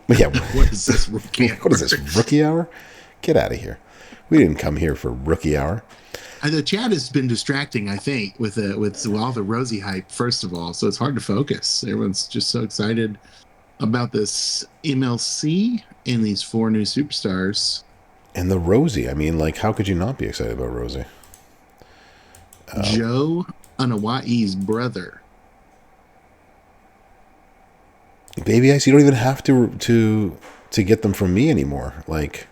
What is this rookie hour? What is this, rookie hour? Get out of here. We didn't come here for rookie hour. The chat has been distracting, I think, with all the Rosie hype, first of all. So it's hard to focus. Everyone's just so excited about this MLC and these 4 new superstars. And the Rosie. I mean, like, how could you not be excited about Rosie? Joe Anawai's brother. Baby Ice, you don't even have to get them from me anymore. Like,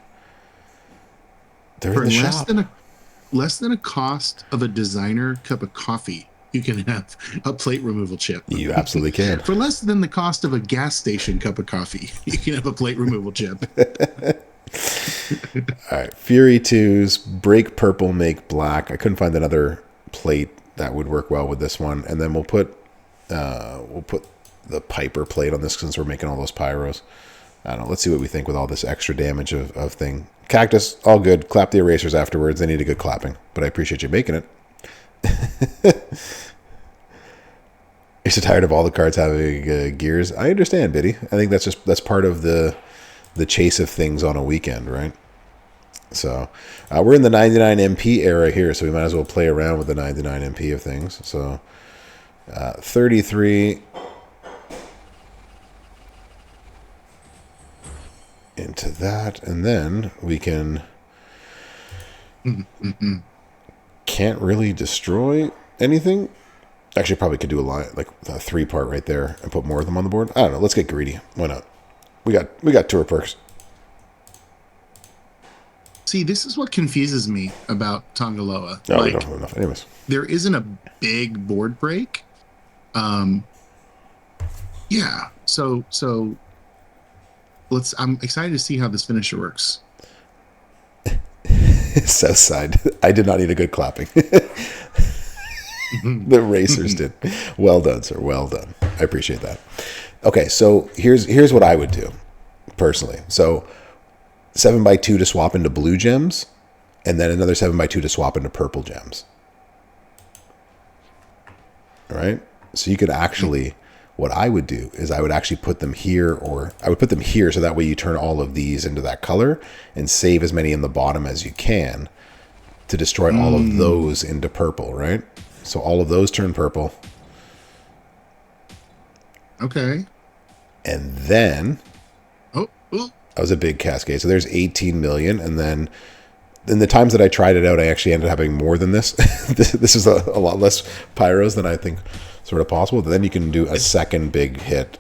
they're in the shop. Less than a cost of a designer cup of coffee, you can have a plate removal chip. You absolutely can. For less than the cost of a gas station cup of coffee, you can have a plate removal chip. All right, Fury 2s, break purple, make black. I couldn't find another plate that would work well with this one. And then we'll put the Piper plate on this since we're making all those pyros. I don't know. Let's see what we think with all this extra damage of thing. Cactus, all good. Clap the erasers afterwards. They need a good clapping, but I appreciate you making it. You're so tired of all the cards having gears. I understand, Biddy. I think that's part of the chase of things on a weekend, right? So we're in the 99 MP era here, so we might as well play around with the 99 MP of things. So 33 into that, and then we can can't really destroy anything. Actually, probably could do a line like a 3-part right there and put more of them on the board. I don't know. Let's get greedy. Why not? We got tour perks. See, this is what confuses me about Tongaloa. No, we don't have enough. Anyways, there isn't a big board break. Yeah. So I'm excited to see how this finisher works. Southside. I did not need a good clapping. The racers did. Well done, sir. Well done. I appreciate that. Okay, so here's what I would do personally. So 7x2 to swap into blue gems, and then another 7x2 to swap into purple gems. All right. So you could actually, what I would do is I would actually put them here, or I would put them here so that way you turn all of these into that color and save as many in the bottom as you can to destroy all of those into purple, right? So all of those turn purple. Okay. And then that was a big cascade. So there's 18 million, and then in the times that I tried it out, I actually ended up having more than this. This is a lot less pyros than I think sort of possible. But then you can do a second big hit.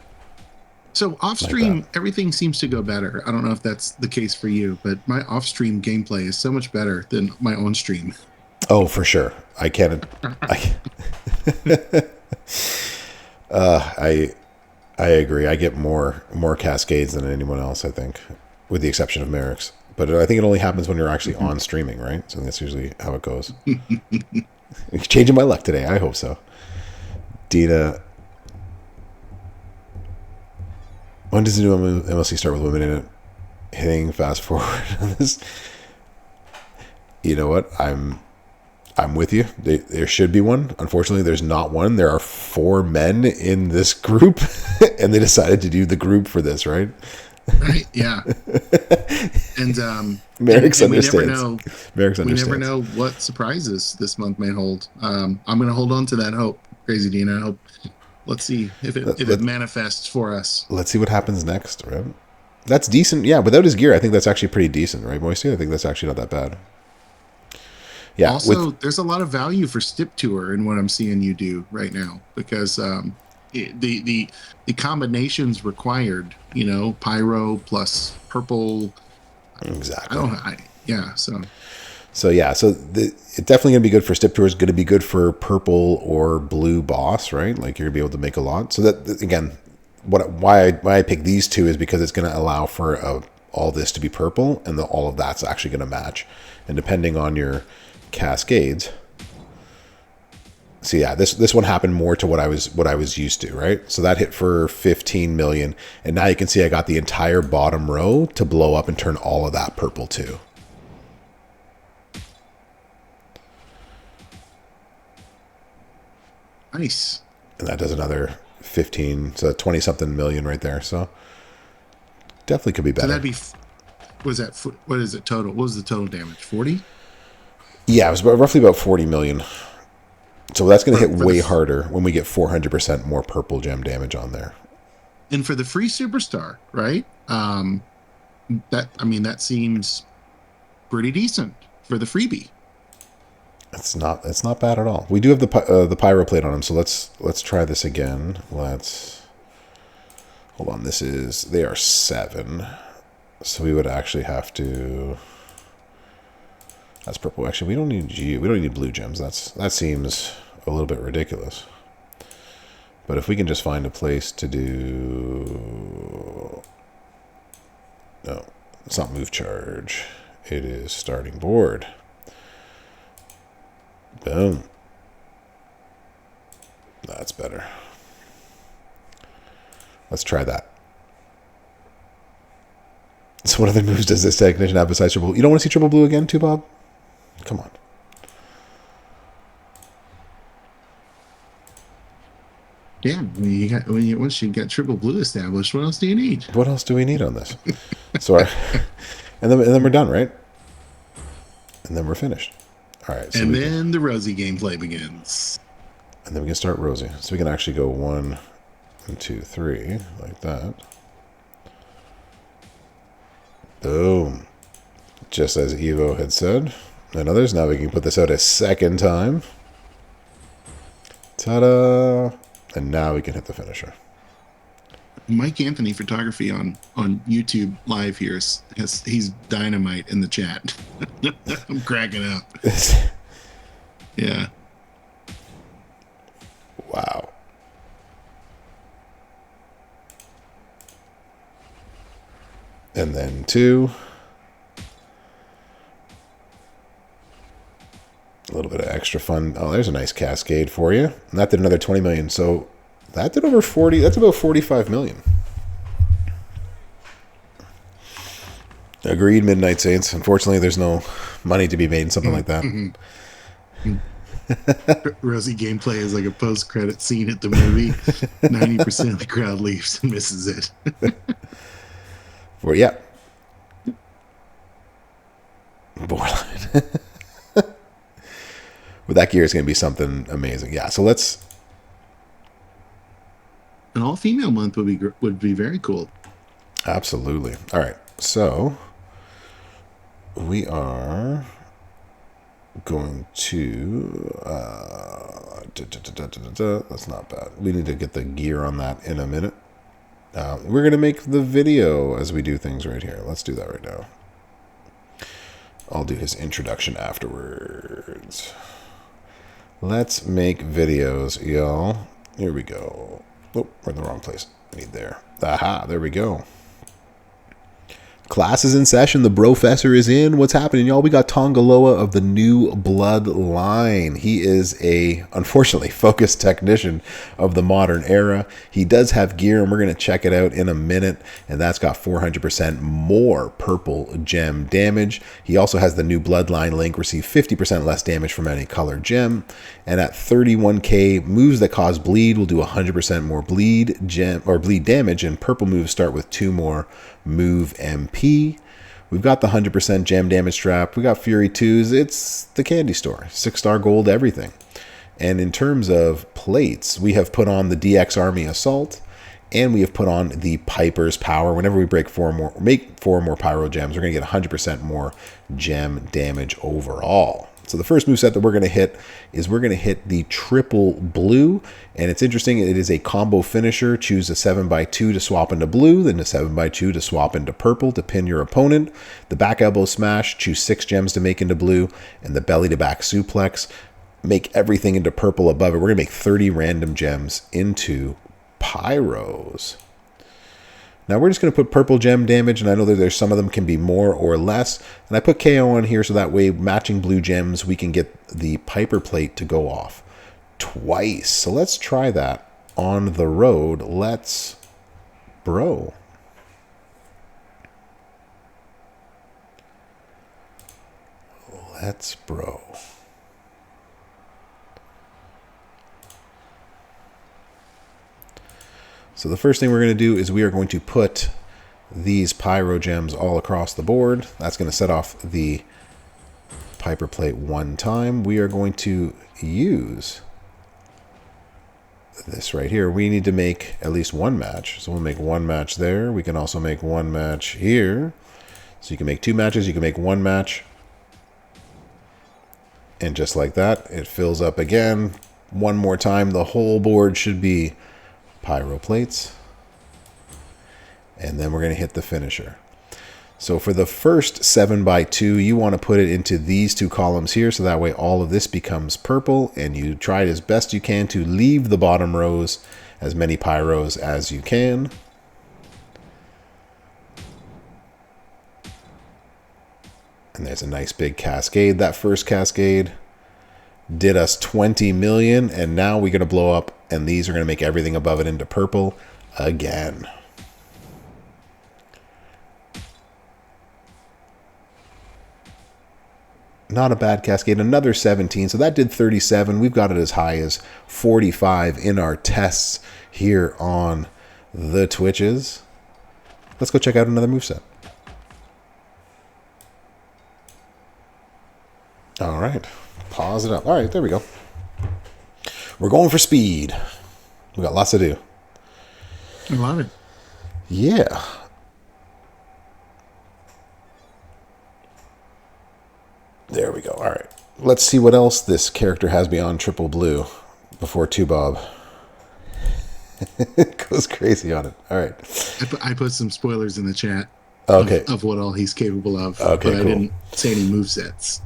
So off stream, everything seems to go better. I don't know if that's the case for you, but my off stream gameplay is so much better than my on stream. Oh, for sure. I can't. I agree. I get more cascades than anyone else, I think, with the exception of Merrick's. But I think it only happens when you're actually on streaming, right? So that's usually how it goes. Changing my luck today. I hope so. Dina. When does the new MLC start with women in it? Hitting fast forward on this. You know what? I'm with you. There should be one. Unfortunately, there's not one. There are 4 men in this group, and they decided to do the group for this, right? Right. Yeah. And Merrick's and understands. Merrick's we understands. never know what surprises this month may hold. I'm going to hold on to that hope, Crazy Dina. I hope. Let's see if it manifests for us. Let's see what happens next, right? That's decent. Yeah, without his gear, I think that's actually pretty decent, right, Moisty? I think that's actually not that bad. Yeah. Also, there's a lot of value for Stip Tour in what I'm seeing you do right now, because the combinations required, pyro plus purple. Exactly. So it's definitely going to be good for Stip Tour. It's going to be good for purple or blue boss, right? Like you're going to be able to make a lot. So that, again, why I pick these two is because it's going to allow for all this to be purple, and all of that's actually going to match. And depending on your cascades. So yeah, this one happened more to what I was used to, right? So that hit for 15 million, and now you can see I got the entire bottom row to blow up and turn all of that purple too. Nice. And that does another 15, so 20 something million right there. So definitely could be better. So that'd be, what is it total? What was the total damage? 40? Yeah, it was roughly about 40 million. So that's going to hit way harder when we get 400% more purple gem damage on there. And for the free superstar, right? That seems pretty decent for the freebie. It's not bad at all. We do have the pyro plate on him, so let's try this again. Hold on. They are 7, so we would actually have to. That's purple. Actually, we don't need blue gems. That seems a little bit ridiculous. But if we can just find a place to do, no, it's not move charge. It is starting board. Boom. That's better. Let's try that. So what other moves does this technician have besides triple blue? You don't want to see triple blue again too, Bob? Come on. Yeah, once you get triple blue established, what else do you need? What else do we need on this? So, and then we're done, right? And then we're finished. All right. So and then the Rosie gameplay begins. And then we can start Rosie. So we can actually go 1 and 2, 3 like that. Boom. Just as Evo had said. And others. Now we can put this out a second time. Ta-da! And now we can hit the finisher. Mike Anthony Photography on YouTube live here he's dynamite in the chat. I'm cracking up. Yeah. Wow. And then 2. A little bit of extra fun. Oh, there's a nice cascade for you. And that did another 20 million. So that did over 40. That's about 45 million. Agreed, Midnight Saints. Unfortunately, there's no money to be made in something like that. Rosie gameplay is like a post-credit scene at the movie. 90% of the crowd leaves and misses it. Yeah. Borderline. With that gear, it's going to be something amazing. Yeah, so let's... An all-female month would be very cool. Absolutely. All right, so we are going to that's not bad. We need to get the gear on that in a minute. We're going to make the video as we do things right here. Let's do that right now. I'll do his introduction afterwards. Let's make videos, y'all. Here we go. Oh, we're in the wrong place. I need there. Aha, there we go. Class is in session. The Brofessor is in. What's happening, y'all? We got Tongaloa of the new Bloodline. He is a, unfortunately, focused technician of the modern era. He does have gear, and we're going to check it out in a minute. And that's got 400% more purple gem damage. He also has the new Bloodline link. Receive 50% less damage from any color gem. And at 31k, moves that cause bleed will do 100% more bleed damage. And purple moves start with 2 more move MP. We've got the 100% gem damage strap. We got Fury 2s. It's the candy store. 6-star gold, everything. And in terms of plates, we have put on the DX Army Assault, and we have put on the Piper's Power. Whenever we make 4 more pyro gems, we're going to get 100% more gem damage overall. So the first moveset that we're going to hit is we're going to hit the triple blue. And it's interesting, it is a combo finisher. Choose a 7x2 to swap into blue, then a 7x2 to swap into purple to pin your opponent. The back elbow smash, choose 6 gems to make into blue, and the belly to back suplex, make everything into purple above it. We're going to make 30 random gems into pyros. Now we're just going to put purple gem damage, and I know that there's some of them can be more or less. And I put KO on here so that way matching blue gems, we can get the Piper plate to go off twice. So let's try that on the road. Let's bro. Let's bro. So the first thing we're going to do is we are going to put these pyro gems all across the board. That's going to set off the Piper plate 1 time. We are going to use this right here. We need to make at least 1 match. So we'll make 1 match there. We can also make 1 match here. So you can make 2 matches. You can make 1 match. And just like that, it fills up again. 1 more time. The whole board should be pyro plates, and then we're going to hit the finisher. So for the first 7x2, you want to put it into these 2 columns here, so that way all of this becomes purple, and you try it as best you can to leave the bottom rows as many pyros as you can. And there's a nice big cascade. That first cascade did us 20 million, and now we're going to blow up, and these are going to make everything above it into purple again. Not a bad cascade. Another 17, so that did 37. We've got it as high as 45 in our tests here on the Twitches. Let's go check out another moveset. All right. Pause it up. All right, there we go. We're going for speed. We got lots to do. I love it. Yeah. There we go. All right. Let's see what else this character has beyond triple blue before 2Bob goes crazy on it. All right. I put some spoilers in the chat of what all he's capable of. Okay, but cool. I didn't say any movesets.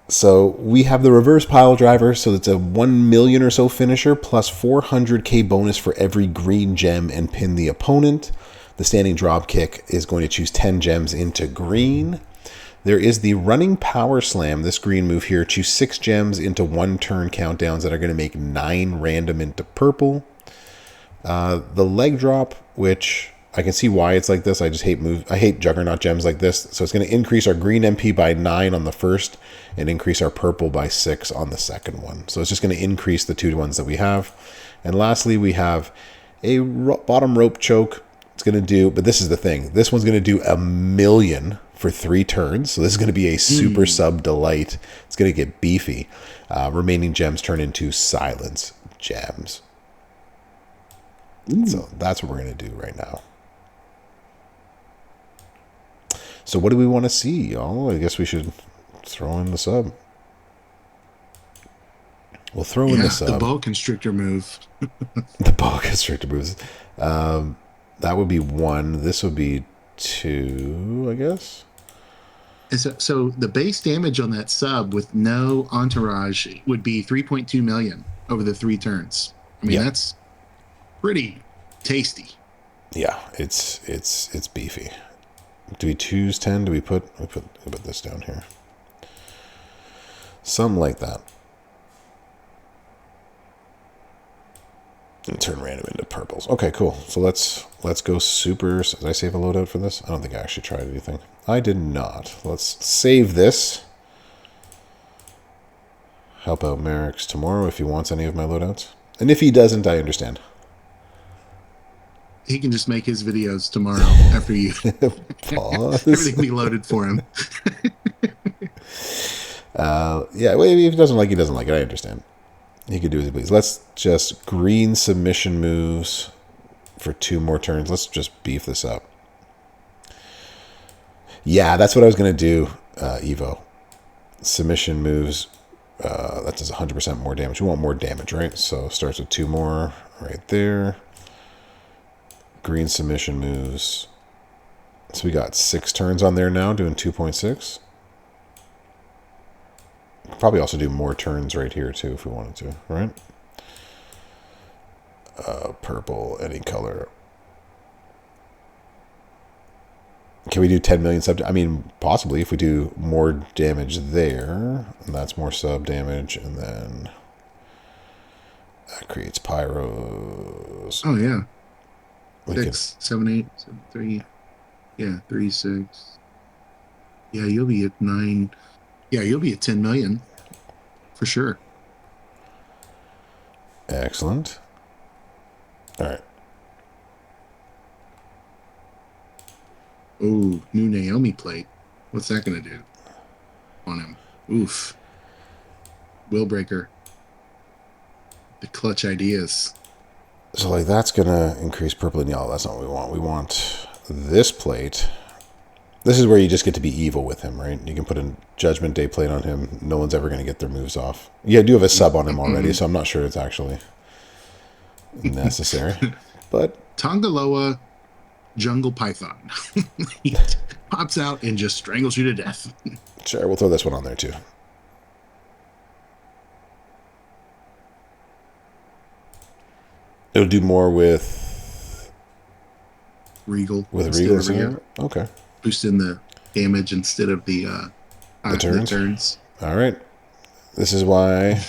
So we have the reverse pile driver. So it's a 1 million or so finisher plus 400k bonus for every green gem and pin the opponent. The standing drop kick is going to choose 10 gems into green. There is the running power slam. This green move here, choose 6 gems into 1 turn countdowns that are going to make 9 random into purple. The leg drop, which I can see why it's like this. I just hate Juggernaut gems like this. So it's going to increase our green MP by 9 on the first and increase our purple by 6 on the second one. So it's just going to increase the 2 ones that we have. And lastly, we have a bottom rope choke. It's going to do, but this is the thing. This one's going to do 1 million for 3 turns. So this is going to be a super sub delight. It's going to get beefy. Remaining gems turn into silence gems. So that's what we're going to do right now. So what do we want to see, y'all? I guess we should throw in the sub. We'll throw in the sub. The boa constrictor move. The boa constrictor moves. That would be 1. This would be 2, I guess. And so the base damage on that sub with no entourage would be 3.2 million over the 3 turns. I mean, that's pretty tasty. Yeah, it's beefy. Do we choose 10? Do we put this down here? Something like that. And turn random into purples. Okay, cool. So let's go super. Did I save a loadout for this? I don't think I actually tried anything. I did not. Let's save this. Help out Merrick's tomorrow if he wants any of my loadouts. And if he doesn't, I understand. He can just make his videos tomorrow after you. Pause. Everything be loaded for him. Yeah, well, if he doesn't like it, he doesn't like it. I understand. He could do as he please. Let's just green submission moves for 2 more turns. Let's just beef this up. Yeah, that's what I was going to do, Evo. Submission moves, that does 100% more damage. We want more damage, right? So starts with 2 more right there. Green submission moves. So we got 6 turns on there now, doing 2.6. Probably also do more turns right here too if we wanted to, right? Purple, any color. Can we do 10 million sub? I mean, possibly if we do more damage there, and that's more sub damage, and then that creates pyros. Oh yeah, 6, 7, 8, 7, 3. Yeah, 3, 6. Yeah, you'll be at 9. Yeah, you'll be at 10 million for sure. Excellent. All right. Oh, new Naomi plate. What's that going to do on him? Oof. Will breaker. The clutch ideas. So like that's going to increase purple and yellow. That's not what we want. We want this plate. This is where you just get to be evil with him, right? You can put a Judgment Day plate on him. No one's ever going to get their moves off. Yeah, I do have a sub on him already, so I'm not sure it's actually necessary. But Tongaloa Jungle Python. He pops out and just strangles you to death. Sure, we'll throw this one on there too. It'll do more with Regal. With Regal, okay. Boosting the damage instead of the turns. All right. This is why.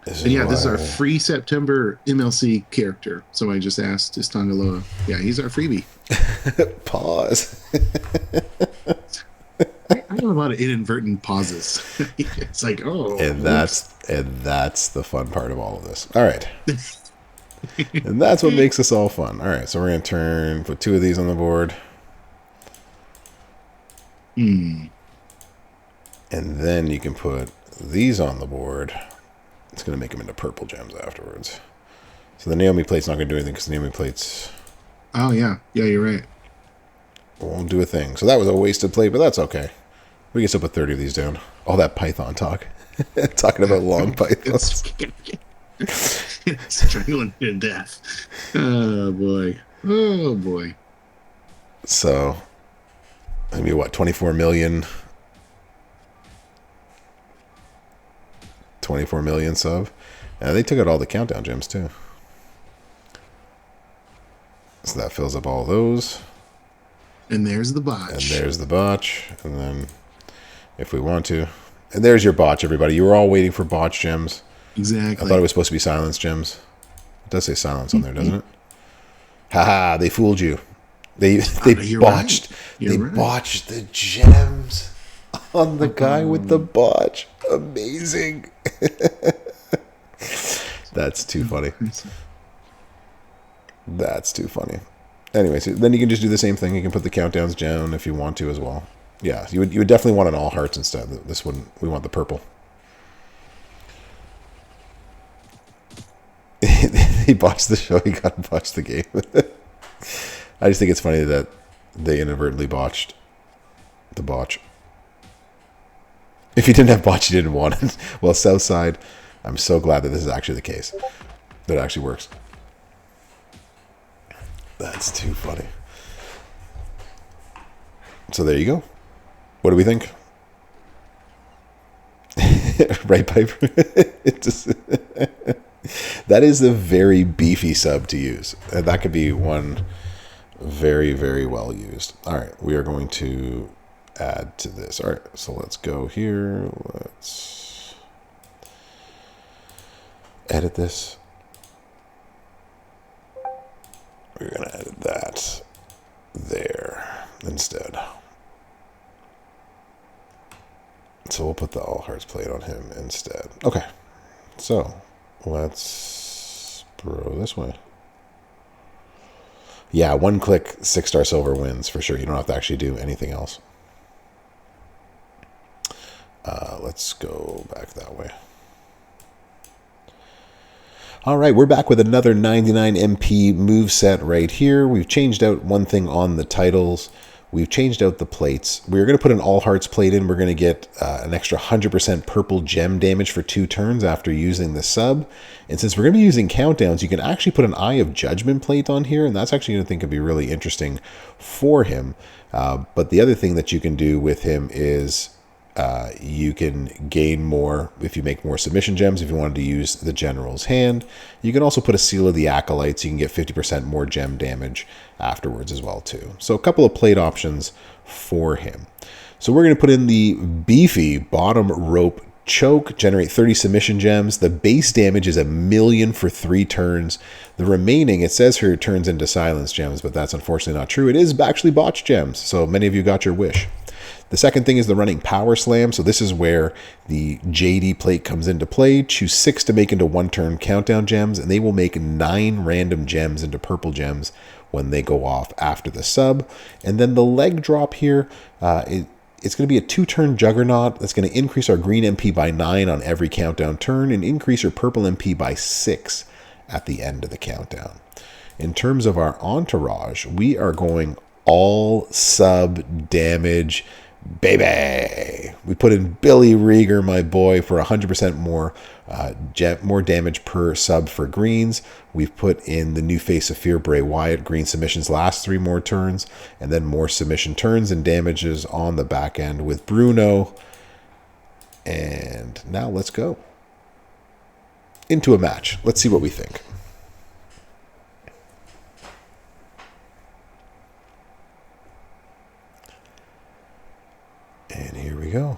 This is our free September MLC character. Somebody just asked, is Tongaloa? Yeah, he's our freebie. Pause. I know a lot of inadvertent pauses. It's like, oh. And that's the fun part of all of this. All right. And that's what makes this all fun. All right, so we're going to put 2 of these on the board. And then you can put these on the board. It's going to make them into purple gems afterwards. So the Naomi plate's not going to do anything because the Naomi plate's... Oh, yeah. Yeah, you're right. Won't do a thing. So that was a wasted plate, but that's okay. We can still put 30 of these down. All that Python talk. Talking about long pythons. Strangling to death. Oh, boy. Oh, boy. So, I mean, what, 24 million? 24 million sub. And they took out all the countdown gems too. So that fills up all those. And there's the botch. And there's the botch. And then if we want to. And there's your botch, everybody. You were all waiting for botch gems. Exactly. I thought it was supposed to be silence gems. It does say silence on there, doesn't it? Haha, they fooled you. They botched. Right. Botched the gems on the guy with the botch. Amazing. That's too funny. That's too funny. Anyway, so then you can just do the same thing. You can put the countdowns down if you want to as well. Yeah, you would definitely want an all hearts instead. This wouldn't. We want the purple. He botched the show. He got to botch the game. I just think it's funny that they inadvertently botched the botch. If you didn't have bots, you didn't want it. Well, Southside, I'm so glad that this is actually the case. That it actually works. That's too funny. So there you go. What do we think? Right, Piper? That is a very beefy sub to use. And that could be one very, very well used. All right, we are going to add to this. All right, so let's go here. Let's edit this. We're going to edit that there instead. So we'll put the all hearts plate on him instead. Okay, so let's throw this way. Yeah, one click 6-star silver wins for sure. You don't have to actually do anything else. Let's go back that way. All right, we're back with another 99 MP moveset right here. We've changed out one thing on the titles. We've changed out the plates. We're going to put an all hearts plate in. We're going to get an extra 100% purple gem damage for 2 turns after using the sub. And since we're going to be using countdowns, you can actually put an Eye of Judgment plate on here. And that's actually going to think could be really interesting for him. But the other thing that you can do with him is you can gain more if you make more submission gems. If you wanted to use the General's Hand, you can also put a Seal of the Acolytes. You can get 50% more gem damage afterwards as well too. So a couple of plate options for him. So we're going to put in the beefy bottom rope choke, generate 30 submission gems. The base damage is 1,000,000 for 3 turns. The remaining, it says here, turns into silence gems, but that's unfortunately not true. It is actually botch gems, so many of you got your wish. The second thing is the running power slam. So this is where the JD plate comes into play. Choose 6 to make into 1-turn countdown gems, and they will make 9 random gems into purple gems when they go off after the sub. And then the leg drop here, it's going to be a 2-turn juggernaut that's going to increase our green MP by 9 on every countdown turn and increase our purple MP by 6 at the end of the countdown. In terms of our entourage, we are going all sub damage, baby. We put in Billy Rieger, my boy, for 100% more more damage per sub for greens. We've put in the new face of fear, Bray Wyatt. Green submissions last 3 more turns, and then more submission turns and damages on the back end with Bruno. And now let's go into a match. Let's see what we think. And here we go.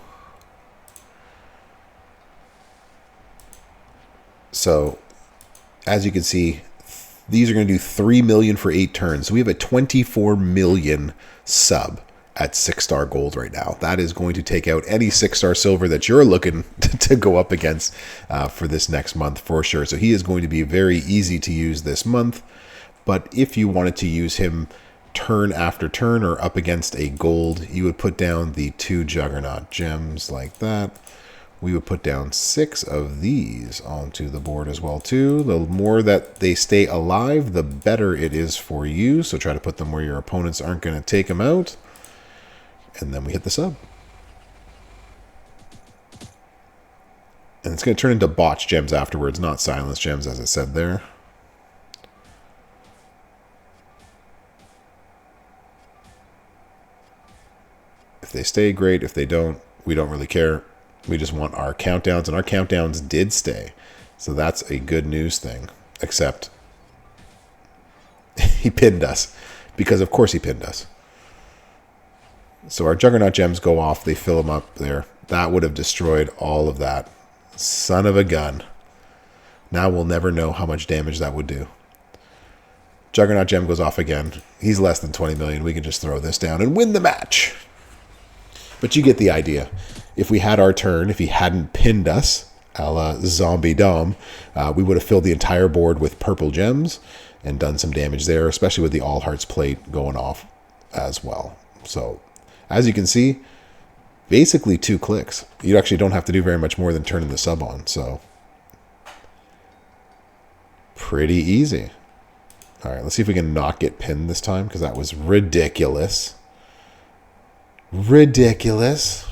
So, as you can see, these are going to do 3 million for 8 turns. So we have a 24 million sub at 6-star gold right now. That is going to take out any 6-star silver that you're looking to go up against for this next month for sure. So he is going to be very easy to use this month. But if you wanted to use him turn after turn or up against a gold, you would put down the 2 juggernaut gems like that. We would put down 6 of these onto the board as well too. The more that they stay alive, the better it is for you. So try to put them where your opponents aren't going to take them out. And then we hit the sub. And it's going to turn into botch gems afterwards, not silence gems as it said there. If they stay, great. If they don't, we don't really care. We just want our countdowns, and our countdowns did stay. So that's a good news thing, except he pinned us, because of course he pinned us. So our juggernaut gems go off. They fill them up there. That would have destroyed all of that. Son of a gun. Now we'll never know how much damage that would do. Juggernaut gem goes off again. He's less than 20 million. We can just throw this down and win the match. But you get the idea. If we had our turn, if he hadn't pinned us, a la Zombie Dom, we would have filled the entire board with purple gems and done some damage there, especially with the All Hearts plate going off as well. So, as you can see, basically 2 clicks. You actually don't have to do very much more than turning the sub on. So, pretty easy. All right, let's see if we can not get pinned this time, because that was ridiculous. Ridiculous.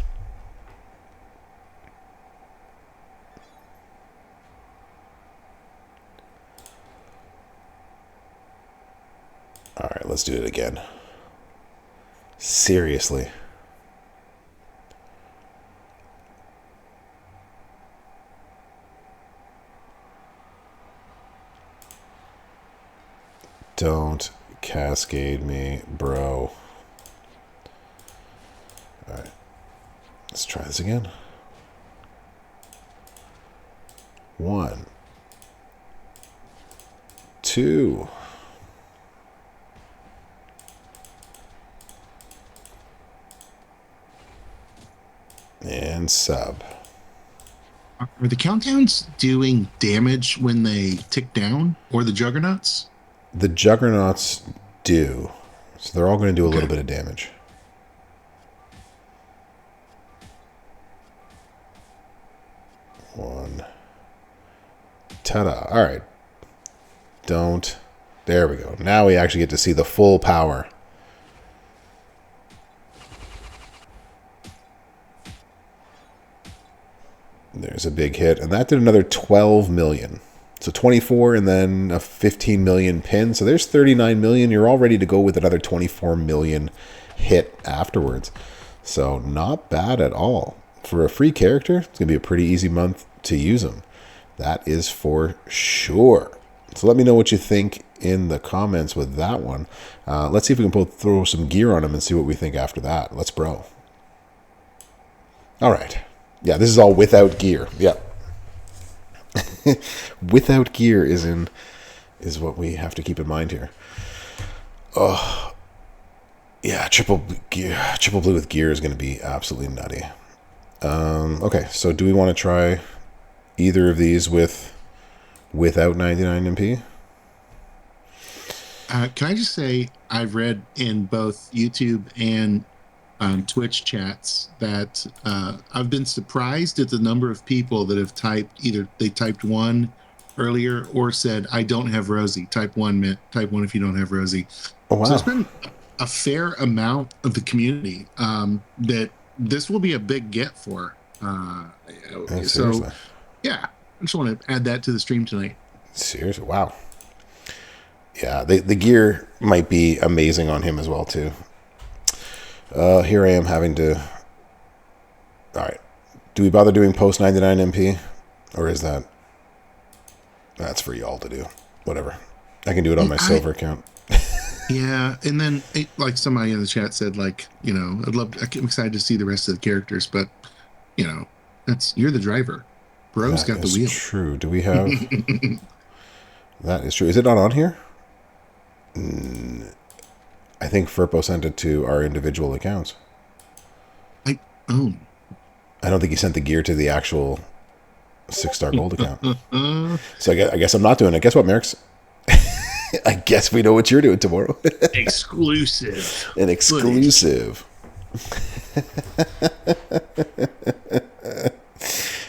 All right, let's do it again. Seriously. Don't cascade me, bro. All right. Let's try this again. 1, 2. And sub. Are the countdowns doing damage when they tick down, or the juggernauts? The juggernauts do. So they're all going to do a little bit of damage. One. Ta-da. All right. Don't. There we go. Now we actually get to see the full power. There's a big hit. And that did another 12 million. So 24 and then a 15 million pin. So there's 39 million. You're all ready to go with another 24 million hit afterwards. So not bad at all. For a free character, it's going to be a pretty easy month to use them. That is for sure. So let me know what you think in the comments with that one. Let's see if we can both throw some gear on him and see what we think after that. Let's bro. All right. Yeah, this is all without gear. Yeah. Without gear is what we have to keep in mind here. Oh, yeah, triple blue with gear is going to be absolutely nutty. Okay, so do we want to try either of these without 99 MP? Can I just say I've read in both YouTube and Twitch chats that I've been surprised at the number of people that have typed, either they typed 1 earlier or said, I don't have Rosie. Type 1 if you don't have Rosie. Oh, wow. So it's been a fair amount of the community that this will be a big get for. So, yeah, I just want to add that to the stream tonight. Seriously, wow. Yeah, the gear might be amazing on him as well, too. Here I am having to... All right. Do we bother doing post 99 MP? Or is that... That's for y'all to do. Whatever. I can do it on my silver account. Yeah, and then like somebody in the chat said, like, you know, I'm excited to see the rest of the characters, but, you know, you're the driver. Bro's got the wheel. That's true. Do we have... That is true. Is it not on here? I think Furpo sent it to our individual accounts. I don't think he sent the gear to the actual 6-star gold account. So I guess I'm not doing it. Guess what, Merrick's? I guess we know what you're doing tomorrow. Exclusive. An exclusive.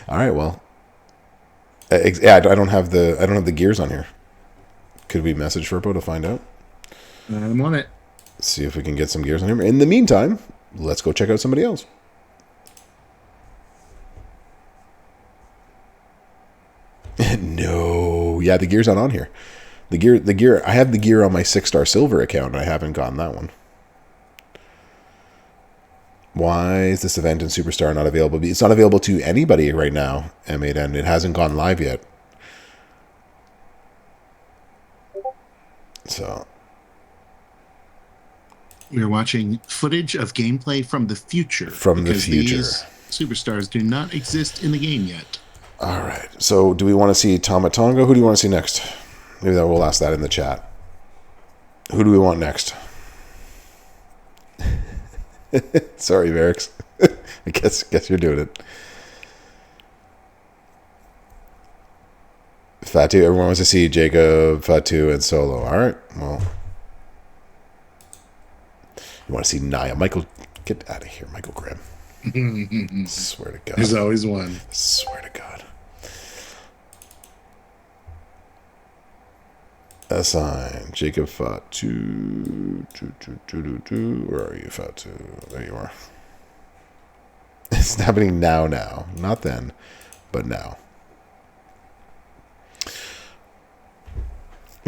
All right. Well, yeah, I don't have the gears on here. Could we message Furpo to find out? I'm on it. See if we can get some gears on him. In the meantime, let's go check out somebody else. No, yeah, the gear's not on here. The gear. I have the gear on my 6-star silver account, and I haven't gotten that one. Why is this event in Superstar not available? It's not available to anybody right now, M8N. It hasn't gone live yet. So we're watching footage of gameplay from the future. These superstars do not exist in the game yet. All right. So do we want to see Tamatonga? Who do you want to see next? Maybe we'll ask that in the chat. Who do we want next? Sorry, Merrick's. I guess you're doing it. Fatu. Everyone wants to see Jacob, Fatu, and Solo. All right. Well, you want to see Naya. Michael, get out of here, Michael Grimm. Swear to God. There's always one. Swear to God. Assign Jacob Fatu. Where are you, Fatu? There you are. It's happening now. Not then, but now.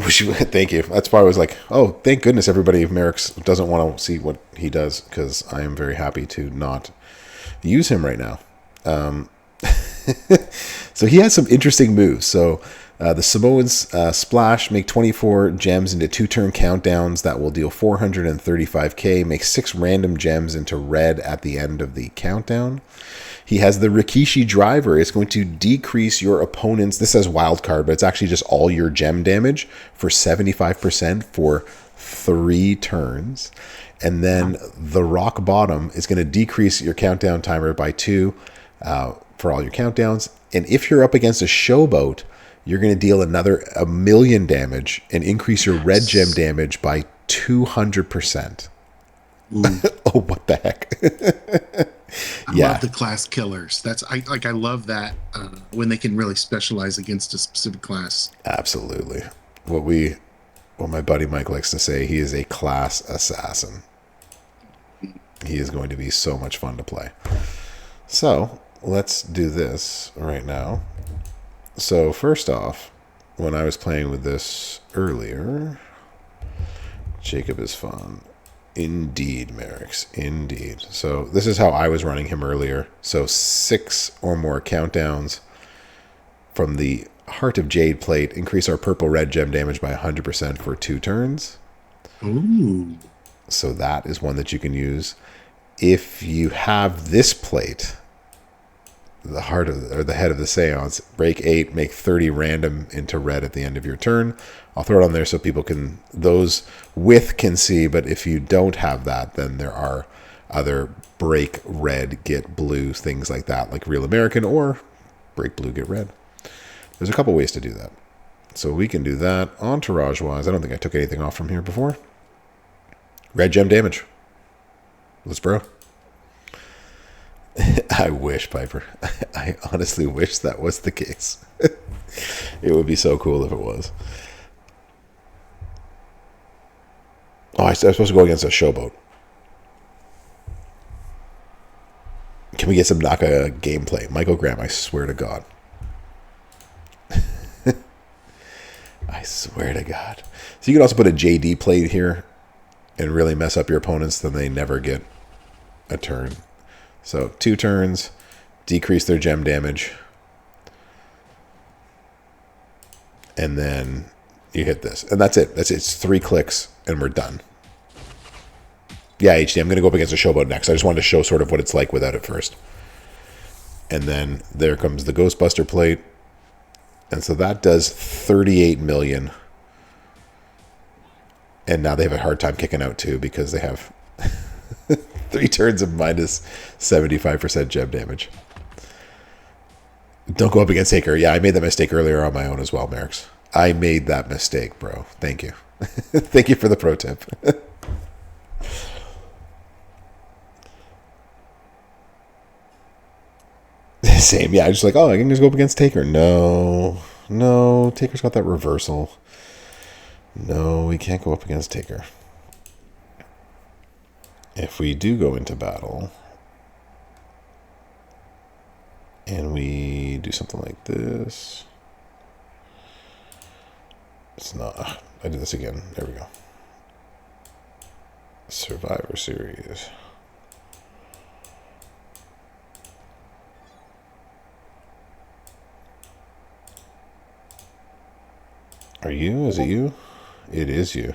Thank you. That's why I was like, oh, thank goodness everybody Merrick's doesn't want to see what he does, because I am very happy to not use him right now. So he has some interesting moves. So the Samoans splash, make 24 gems into 2-turn countdowns that will deal 435k, make 6 random gems into red at the end of the countdown. He has the Rikishi driver. It's going to decrease your opponent's, this says wild card, but it's actually just all your gem damage for 75% for 3 turns. And then the rock bottom is going to decrease your countdown timer by 2 for all your countdowns. And if you're up against a showboat, you're going to deal another 1,000,000 damage and increase your red gem damage by 200%. Oh, what the heck? I love the class killers. I love that when they can really specialize against a specific class. Absolutely. What my buddy Mike likes to say, he is a class assassin. He is going to be so much fun to play. So let's do this right now. So first off, when I was playing with this earlier, Jacob is fun. Indeed, Merrick's. Indeed. So this is how I was running him earlier. So 6 or more countdowns from the Heart of Jade plate, increase our purple-red gem damage by 100% for 2 turns. Ooh. So that is one that you can use. If you have this plate, the heart of or the head of the seance, break 8, make 30 random into red at the end of your turn. I'll throw it on there so people can, those with can see, but if you don't have that, then there are other break red, get blue, things like that, like Real American, or break blue, get red. There's a couple ways to do that. So we can do that. Entourage-wise, I don't think I took anything off from here before. Red gem damage. Let's bro. I wish, Piper. I honestly wish that was the case. It would be so cool if it was. Oh, I was supposed to go against a showboat. Can we get some Naka gameplay? Michael Graham, I swear to God. I swear to God. So you can also put a JD plate here and really mess up your opponents, then they never get a turn. So 2 turns, decrease their gem damage, and then you hit this. And that's it. It's 3 clicks, and we're done. Yeah, HD, I'm going to go up against a showboat next. I just wanted to show sort of what it's like without it first. And then there comes the Ghostbuster plate. And so that does 38 million. And now they have a hard time kicking out too, because they have 3 turns of minus 75% gem damage. Don't go up against Taker. Yeah, I made that mistake earlier on my own as well, Merrick's. I made that mistake, bro. Thank you. Thank you for the pro tip. Same, yeah. I just like, oh, I can just go up against Taker. No, Taker's got that reversal. No, we can't go up against Taker. If we do go into battle, and we do something like this, it's not. I did this again. There we go. Survivor Series. Are you? Is it you? It is you.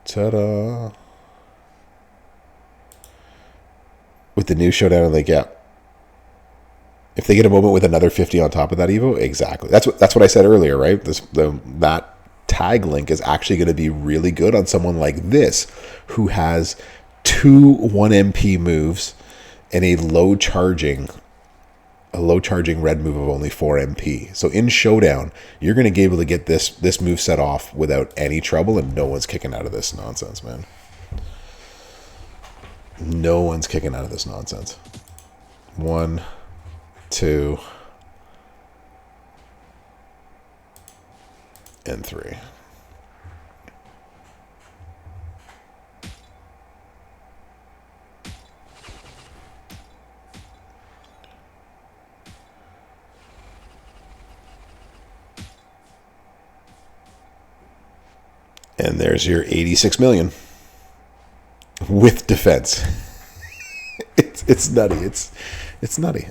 Ta-da. With the new showdown, like, yeah. If they get a moment with another 50 on top of that Evo, exactly. That's what I said earlier, right? That tag link is actually going to be really good on someone like this, who has 2 1MP moves and a low charging red move of only 4 MP. So in Showdown, you're going to be able to get this move set off without any trouble, and no one's kicking out of this nonsense, man. No one's kicking out of this nonsense. 1, 2, and 3. And there's your 86 million with defense. It's nutty. It's nutty.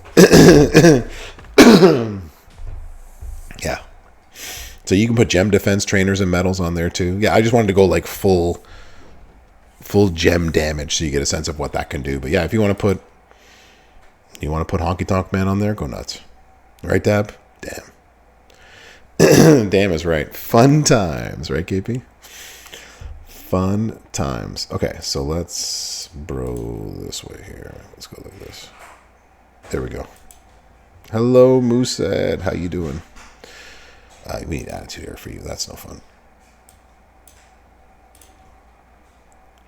Yeah. So you can put gem defense trainers and medals on there too. Yeah, I just wanted to go like full gem damage so you get a sense of what that can do. But yeah, if you want to put Honky Tonk Man on there, go nuts. Right, Dab? Damn. Damn is right. Fun times, right, KP? Fun times. Okay, so let's bro this way here. Let's go like this. There we go. Hello, Moosehead. How you doing? We need attitude error for you. That's no fun.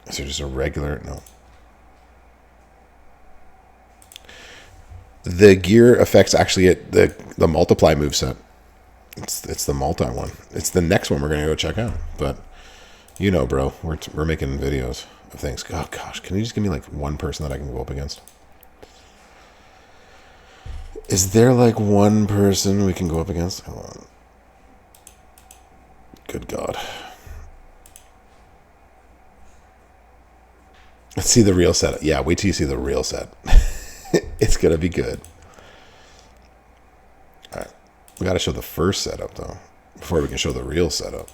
Is there just a regular? No. The gear affects actually the multiply moveset. It's the multi one. It's the next one we're gonna go check out. But you know, bro, we're making videos of things. Oh gosh, can you just give me like one person that I can go up against? Is there like one person we can go up against? Hold on. Good God. Let's see the real setup. Yeah, wait till you see the real set. It's going to be good. All right. We got to show the first setup, though, before we can show the real setup.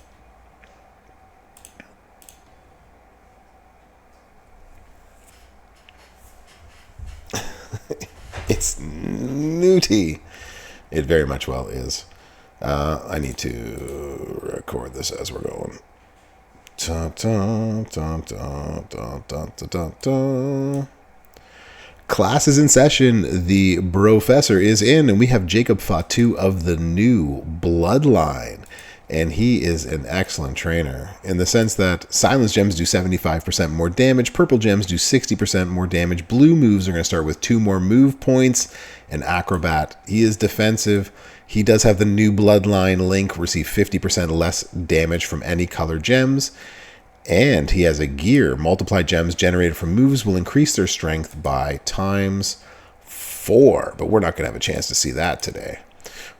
It's newty. It very much well is. I need to record this as we're going. Class is in session. The Brofessor is in, and we have Jacob Fatu of the new Bloodline. And he is an excellent trainer in the sense that silence gems do 75% more damage, purple gems do 60% more damage, blue moves are going to start with 2 more move points, and acrobat. He is defensive. He does have the new Bloodline link, receive 50% less damage from any color gems. And he has a gear. Multiply gems generated from moves will increase their strength by ×4. But we're not going to have a chance to see that today.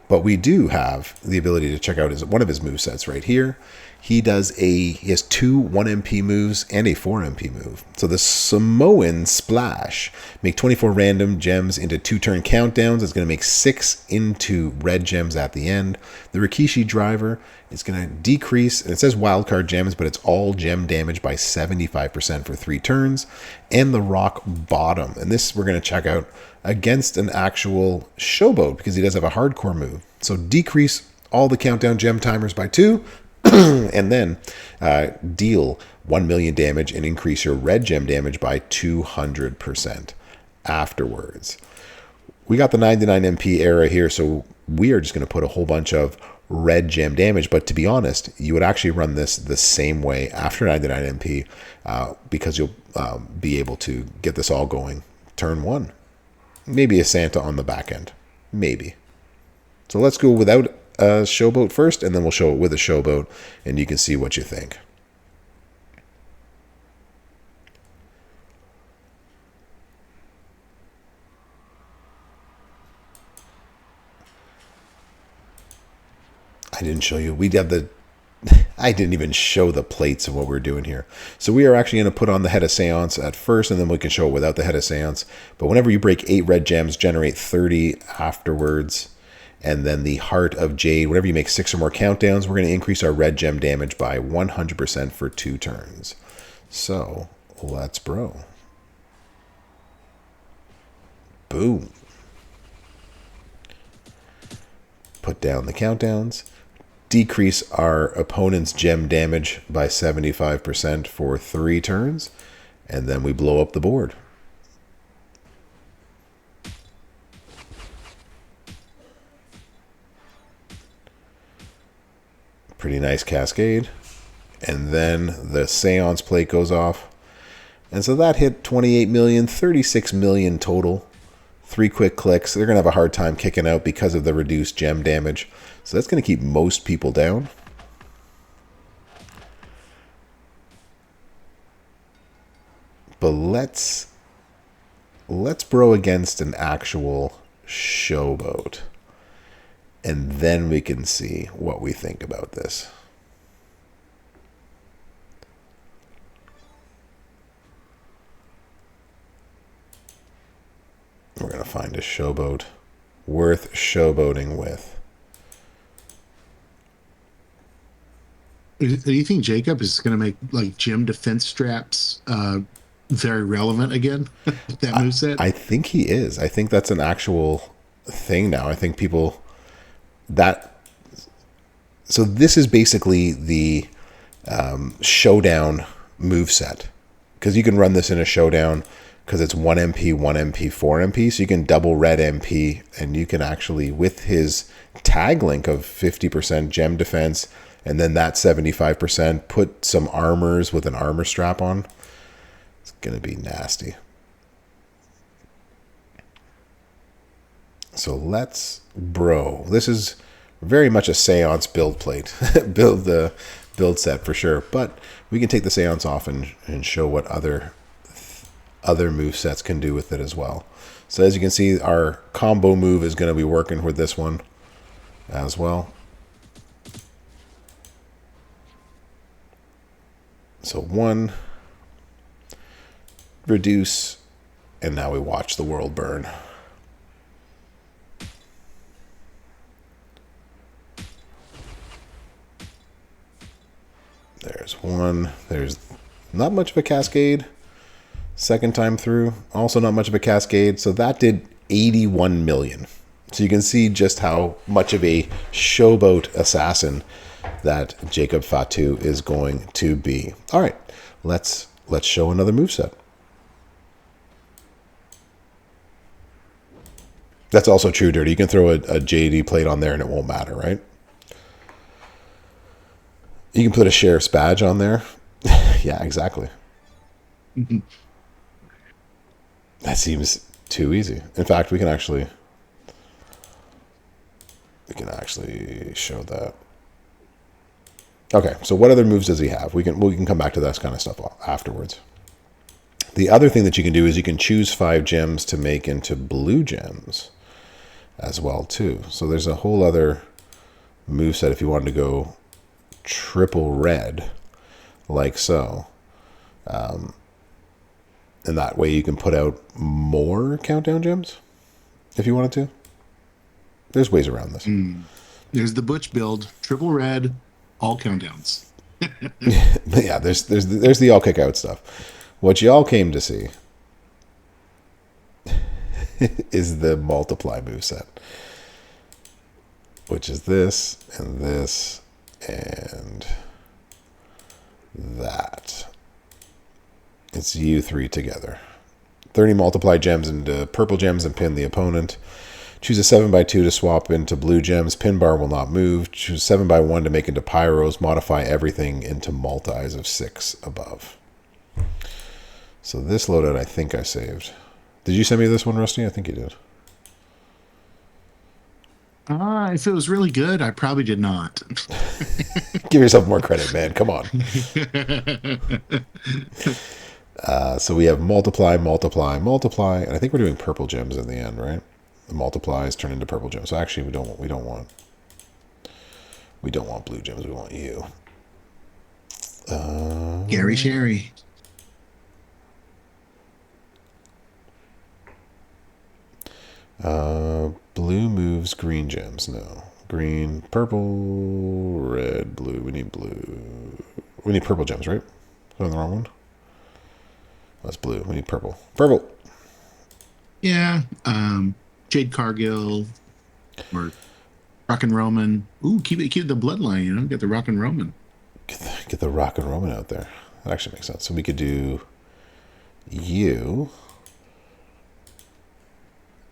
But we do have the ability to check out one of his movesets right here. He has 2 1MP moves and a 4MP move. So the Samoan Splash, make 24 random gems into 2-turn countdowns. It's going to make 6 into red gems at the end. The Rikishi Driver is going to decrease, and it says wildcard gems, but it's all gem damage by 75% for 3 turns. And the Rock Bottom, and this we're going to check out against an actual Showboat because he does have a hardcore move. So decrease all the countdown gem timers by 2. And then deal 1 million damage and increase your red gem damage by 200% afterwards. We got the 99 MP era here, so we are just going to put a whole bunch of red gem damage. But to be honest, you would actually run this the same way after 99 MP because you'll be able to get this all going turn 1. Maybe a Santa on the back end. Maybe. So let's go without a Showboat first, and then we'll show it with a Showboat, and you can see what you think. I didn't show you. I didn't even show the plates of what we're doing here. So we are actually going to put on the Head of Seance at first, and then we can show it without the Head of Seance. But whenever you break 8 red gems, generate 30 afterwards. And then the Heart of Jade, whenever you make 6 or more countdowns, we're going to increase our red gem damage by 100% for 2 turns. So, let's bro. Boom. Put down the countdowns. Decrease our opponent's gem damage by 75% for 3 turns. And then we blow up the board. Pretty nice cascade. And then the Seance plate goes off. And so that hit 28 million, 36 million total. 3 quick clicks. They're going to have a hard time kicking out because of the reduced gem damage. So that's going to keep most people down. But let's bro against an actual Showboat. And then we can see what we think about this. We're going to find a showboat worth showboating with. Do you think Jacob is going to make like gym defense straps very relevant again? That moveset? I think he is. I think that's an actual thing now. I think people that. So this is basically the showdown moveset, because you can run this in a showdown because it's 1 MP, 1 MP, 4 MP. So you can double red MP, and you can actually, with his tag link of 50% gem defense and then that 75%, put some armors with an armor strap on. It's going to be nasty. So let's, this is very much a seance build plate, build set for sure. But we can take the seance off and show what other move sets can do with it as well. So as you can see, our combo move is going to be working with this one as well. So 1, reduce, and now we watch the world burn. There's 1. There's not much of a cascade. Second time through, also not much of a cascade. So that did 81 million. So you can see just how much of a showboat assassin that Jacob Fatu is going to be. All right, let's show another moveset. That's also true, Dirty. You can throw a JD plate on there and it won't matter, right? You can put a Sheriff's badge on there. Yeah, exactly. That seems too easy. In fact, we can actually show that. Okay, so what other moves does he have? We can come back to that kind of stuff afterwards. The other thing that you can do is you can choose 5 gems to make into blue gems as well too. So there's a whole other moveset if you wanted to go triple red, like so. And that way you can put out more countdown gems if you wanted to. There's ways around this. There's the Butch build, triple red, all countdowns. Yeah, there's the all kick out stuff. What y'all came to see is the multiply moveset, which is this and this and that. It's you 3 together. 30 multiply gems into purple gems and pin the opponent. Choose a 7x2 to swap into blue gems. Pin bar will not move. Choose 7x1 to make into pyros. Modify everything into multis of 6 above. So this loadout I think I saved. Did you send me this one, Rusty? I think you did. If it was really good, I probably did not. Give yourself more credit, man. Come on. So we have multiply, multiply, multiply, and I think we're doing purple gems in the end, right? The multiplies turn into purple gems. So actually, we don't want blue gems. We want you. Gary Sherry. Blue moves green gems. No. Green, purple, red, blue. We need blue. We need purple gems, right? Am I on the wrong one? That's blue. We need purple. Purple. Yeah. Jade Cargill or Rock and Roman. Ooh, keep the bloodline, you know, get the Rock and Roman. Get the Rock and Roman out there. That actually makes sense. So we could do you.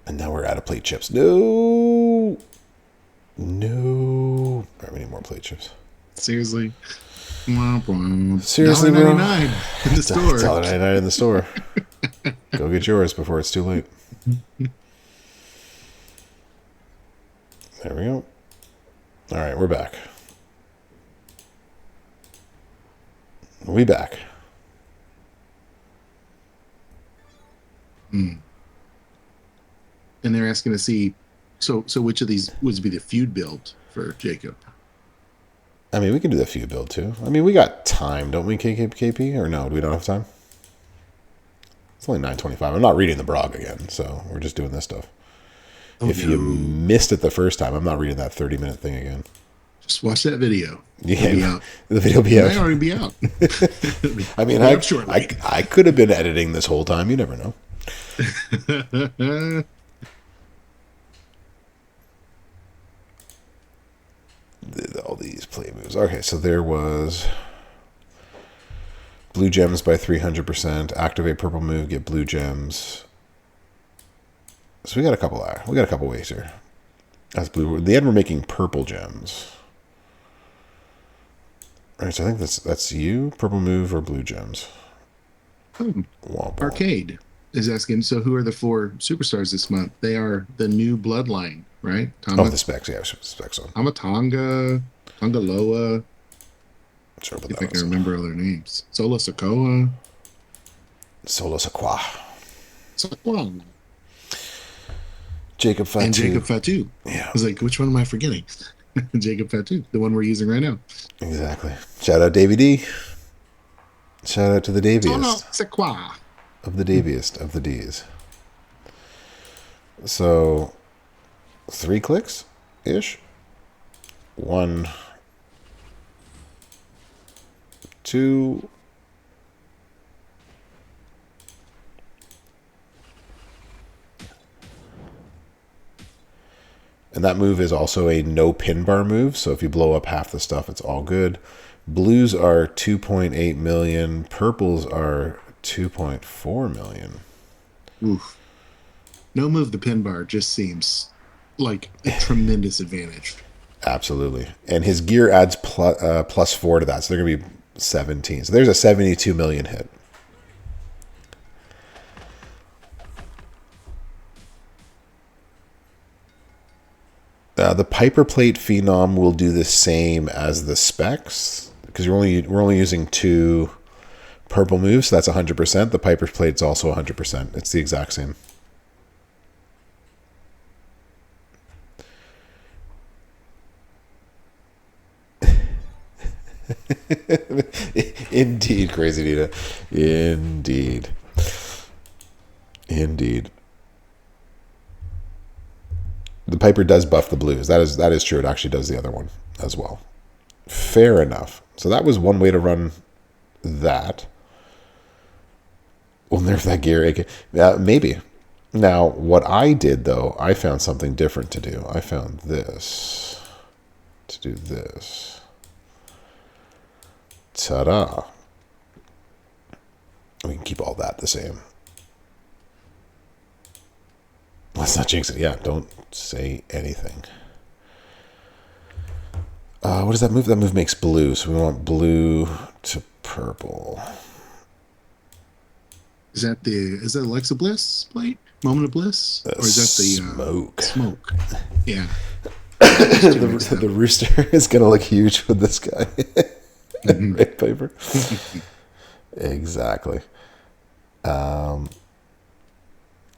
And now we're out of plate chips. No. No. All right, we need more plate chips. Seriously. Seriously, bro. $1.99 in the store. $1.99 in the store. Go get yours before it's too late. There we go. All right, we're back. We back. And they're asking to see, so which of these would be the feud build for Jacob? I mean, we can do the feud build too. I mean, we got time, don't we, KP? Or no, we don't have time? It's only 9:25. I'm not reading the blog again, so we're just doing this stuff. Oh, If you missed it the first time, I'm not reading that 30-minute thing again. just watch that video. Yeah, the video will be out. It might already be out. I mean, I could have been editing this whole time. You never know. All these play moves. Okay, so there was blue gems by 300%. Activate purple move, get blue gems. So we got a couple. Ways here. That's blue. In the end, we're making purple gems. All right, so I think that's you. Purple move or blue gems. Arcade is asking, so who are the 4 superstars this month? They are the new Bloodline, right? The specs, yeah, specs on. Tamatanga, Tangaloa. Sure, but if I can remember all their names. Solo Sokoa. Sakwa. Jacob Fatu. And Jacob Fatu. Yeah. I was like, which one am I forgetting? Jacob Fatu, the one we're using right now. Exactly. Shout out Davey D. Shout out to the Daviest. Solo Sakwa. Of the Daviest of the Ds. So 3 clicks ish. 1, 2. And that move is also a no pin bar move. So if you blow up half the stuff, it's all good. Blues are 2.8 million. Purples are 2.4 million. Oof. No move the pin bar just seems like a tremendous advantage. Absolutely. And his gear adds plus 4 to that. So they're going to be 17. So there's a 72 million hit. The Piper Plate Phenom will do the same as the specs because we're only using 2 purple moves, so that's 100%. The Piper Plate's also 100%. It's the exact same. Indeed, Crazy Nita. Indeed. The Piper does buff the blues. That is true. It actually does the other one as well. Fair enough. So that was one way to run that. We'll nerf that gear. Maybe. Now, what I did, though, I found something different to do. I found this. To do this. Ta-da. We can keep all that the same. Let's not jinx it. Yeah, don't say anything. What does that move? That move makes blue, so we want blue to purple. Is that Alexa Bliss plate? Moment of Bliss? Or is that the smoke? Smoke. Yeah. the rooster is going to look huge with this guy. Right, Piper? Exactly.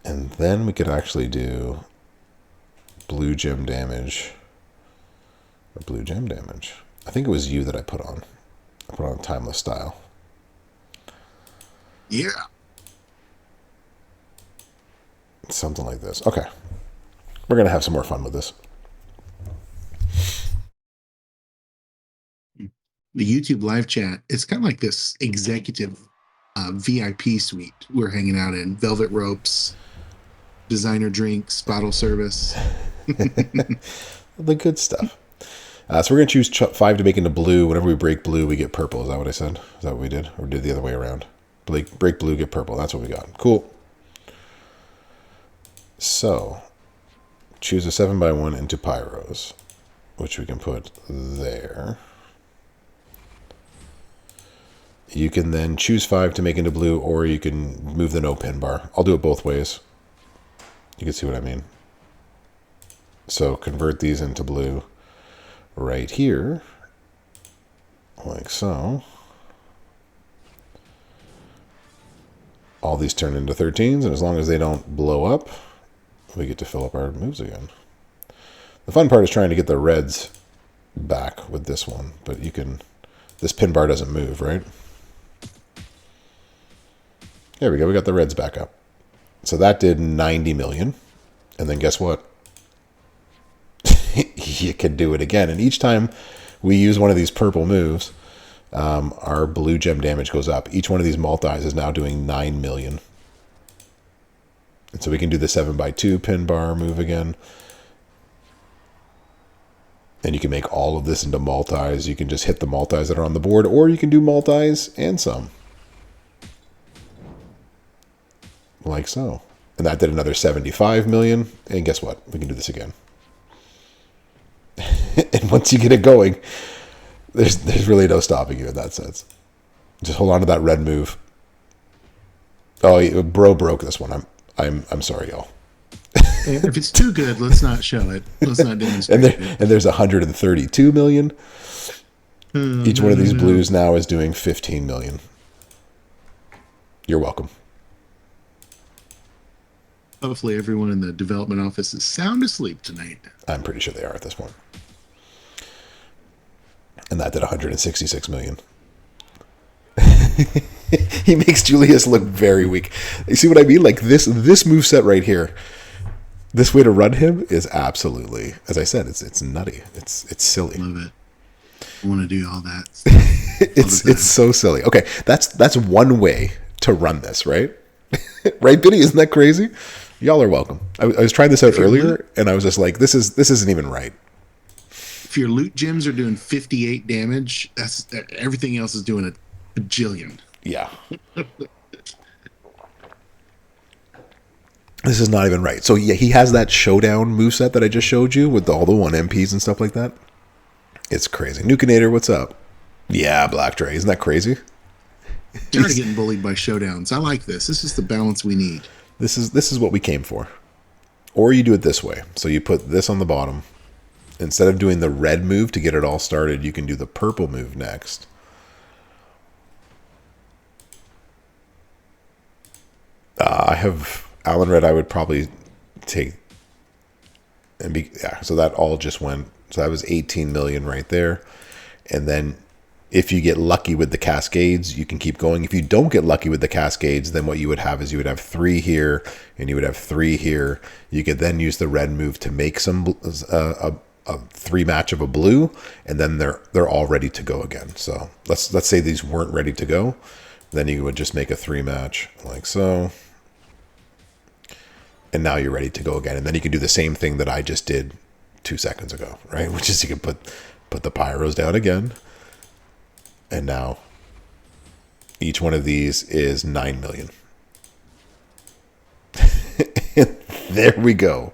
And then we could actually do blue gem damage. Or blue gem damage. I think it was you that I put on. I put on Timeless Style. Yeah. Something like this. Okay. We're going to have some more fun with this. The YouTube live chat, it's kind of like this executive VIP suite we're hanging out in. Velvet ropes, designer drinks, bottle service. The good stuff. So we're going to choose 5 to make into blue. Whenever we break blue, we get purple. Is that what I said? Is that what we did? Or did the other way around? Break blue, get purple. That's what we got. Cool. So, choose a 7x1 into pyros, which we can put there. You can then choose 5 to make into blue, or you can move the no pin bar. I'll do it both ways. You can see what I mean. So convert these into blue right here, like so. All these turn into 13s, and as long as they don't blow up, we get to fill up our moves again. The fun part is trying to get the reds back with this one, but you can... This pin bar doesn't move, right? There we go. We got the reds back up. So that did 90 million. And then guess what? You can do it again. And each time we use one of these purple moves, our blue gem damage goes up. Each one of these multis is now doing 9 million. And so we can do the 7x2 pin bar move again. And you can make all of this into multis. You can just hit the multis that are on the board, or you can do multis and some. Like so. And that did another 75 million. And guess what? We can do this again. And once you get it going, there's really no stopping you in that sense. Just hold on to that red move. Oh, bro broke this one. I'm sorry, y'all. If it's too good, let's not show it. Let's not demonstrate it. And there's 132 million. Each one of these blues now is doing 15 million. You're welcome. Hopefully everyone in the development office is sound asleep tonight. I'm pretty sure they are at this point. And that did 166 million. He makes Julius look very weak. You see what I mean? Like this moveset right here, this way to run him is absolutely, as I said, it's nutty. It's silly. Love it. I want to do all that. It's so silly. Okay, that's one way to run this, right? Right, Biddy? Isn't that crazy? Y'all are welcome. I was trying this out earlier, and I was just like, this isn't even right. If your loot gems are doing 58 damage, that's everything else is doing a bajillion. Yeah. This is not even right. So yeah, he has that showdown moveset that I just showed you with all the 1 MPs and stuff like that. It's crazy. Nukinator, what's up? Yeah, Black Dre. Isn't that crazy? Tired of getting bullied by showdowns. I like this. This is the balance we need. This is what we came for. Or you do it this way. So you put this on the bottom. Instead of doing the red move to get it all started, you can do the purple move next. I have Alan Red. I would probably take and be so that all just went. So that was 18 million right there. And then if you get lucky with the cascades, you can keep going. If you don't get lucky with the cascades, then what you would have is you would have 3 here and you would have 3 here. You could then use the red move to make some a 3 match of a blue, and then they're all ready to go again. So let's say these weren't ready to go, then you would just make a 3 match like so. And now you're ready to go again. And then you can do the same thing that I just did 2 seconds ago, right? Which is you can put the pyros down again. And now each one of these is 9 million. There we go.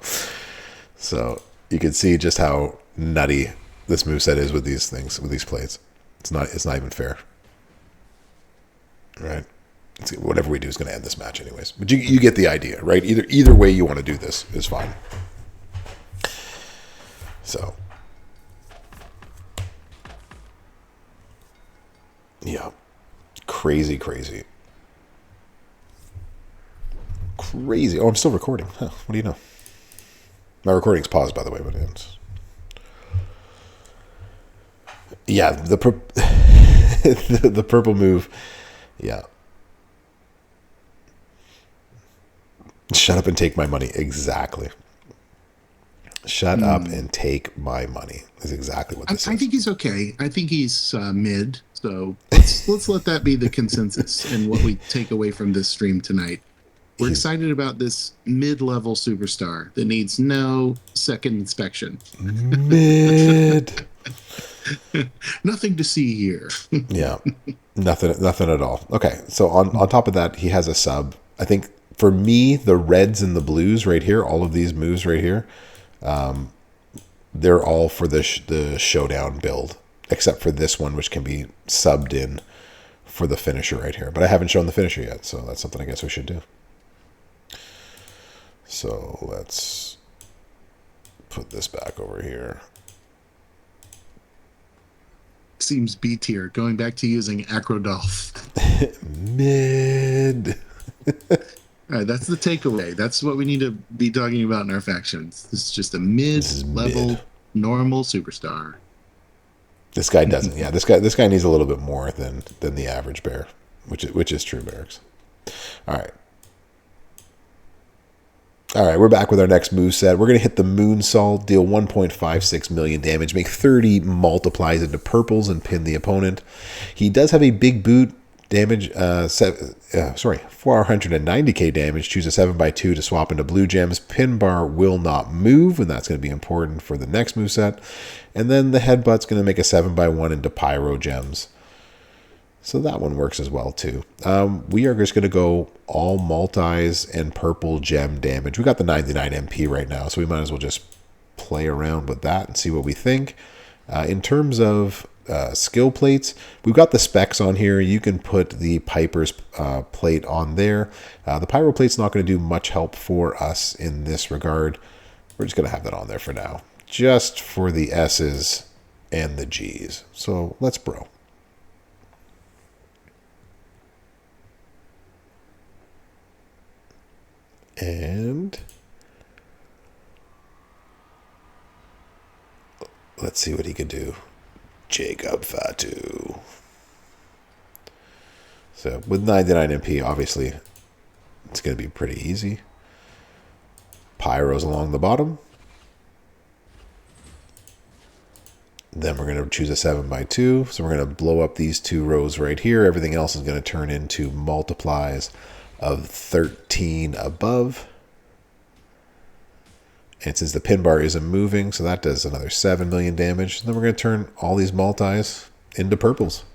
So you can see just how nutty this moveset is with these things, with these plates. It's not even fair. Right? Whatever we do is going to end this match anyways. But you get the idea, right? Either way you want to do this is fine. So, yeah. Crazy. Crazy. Oh, I'm still recording. Huh, what do you know? My recording's paused, by the way, but it's... Yeah, the purple move. Yeah. Shut up and take my money. Exactly. Shut up and take my money is exactly what this is. I think he's okay. I think he's mid. So let's let that be the consensus and what we take away from this stream tonight. We're excited about this mid-level superstar that needs no second inspection. Mid. Nothing to see here. Yeah. Nothing at all. Okay. So on top of that, he has a sub. I think for me, the reds and the blues right here, all of these moves right here, they're all for the showdown build, except for this one, which can be subbed in for the finisher right here. But I haven't shown the finisher yet, so that's something I guess we should do. So let's put this back over here. Seems B tier, going back to using Acrodolph. Mid. All right, that's the takeaway. That's what we need to be talking about in our factions. This is just a mid-level, normal superstar. This guy doesn't. Yeah, this guy needs a little bit more than the average bear, which is true, Barracks. All right. All right, we're back with our next moveset. We're going to hit the Moonsault, deal 1.56 million damage, make 30 multiplies into purples, and pin the opponent. He does have a big boot damage, 490k damage. Choose a 7x2 to swap into blue gems. Pin bar will not move, and that's going to be important for the next moveset. And then the headbutt's going to make a 7x1 into pyro gems. So that one works as well, too. We are just going to go all multis and purple gem damage. We got the 99 MP right now, so we might as well just play around with that and see what we think. In terms of skill plates, we've got the specs on here. You can put the Piper's plate on there. The Pyro plate's not going to do much help for us in this regard. We're just going to have that on there for now, just for the S's and the G's. So let's bro. And let's see what he could do. Jacob Fatu. So with 99 MP, obviously, it's going to be pretty easy. Pyros along the bottom. Then we're going to choose a 7x2. So we're going to blow up these two rows right here. Everything else is going to turn into multiplies of 13 above. And since the pin bar isn't moving, so that does another 7 million damage. Then we're going to turn all these multis into purples.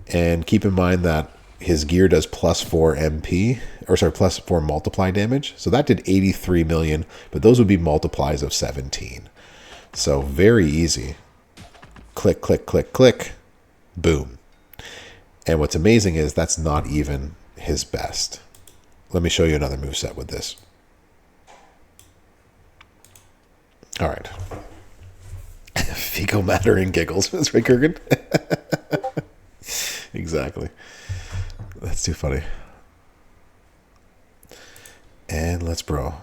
And keep in mind that his gear does plus 4 MP, or sorry, plus 4 multiply damage. So that did 83 million, but those would be multiplies of 17. So very easy. Click, click, click, click. Boom. And what's amazing is that's not even his best. Let me show you another moveset with this. All right. Fecal matter and giggles. That's right, Kurgan. Exactly. That's too funny. And let's bro.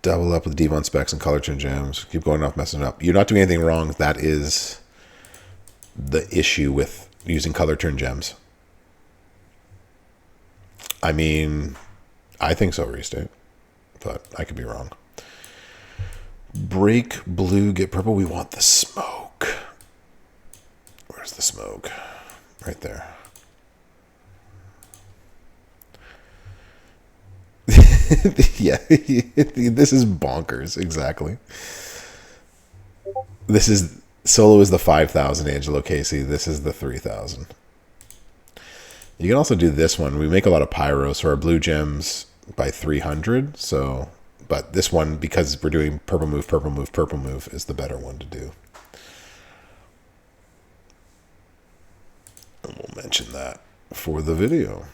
Double up with Devon specs and color turn gems. Keep going off messing up. You're not doing anything wrong. That is the issue with using color turn gems. I mean, I think so, Restate, but I could be wrong. Break blue, get purple. We want the smoke. Where's the smoke? Right there. Yeah, this is bonkers. Exactly. This is solo is the 5,000 Angelo Casey. This is the 3,000. You can also do this one. We make a lot of pyros, so our blue gems by 300. So, but this one, because we're doing purple move, purple move, purple move, is the better one to do. And we'll mention that for the video.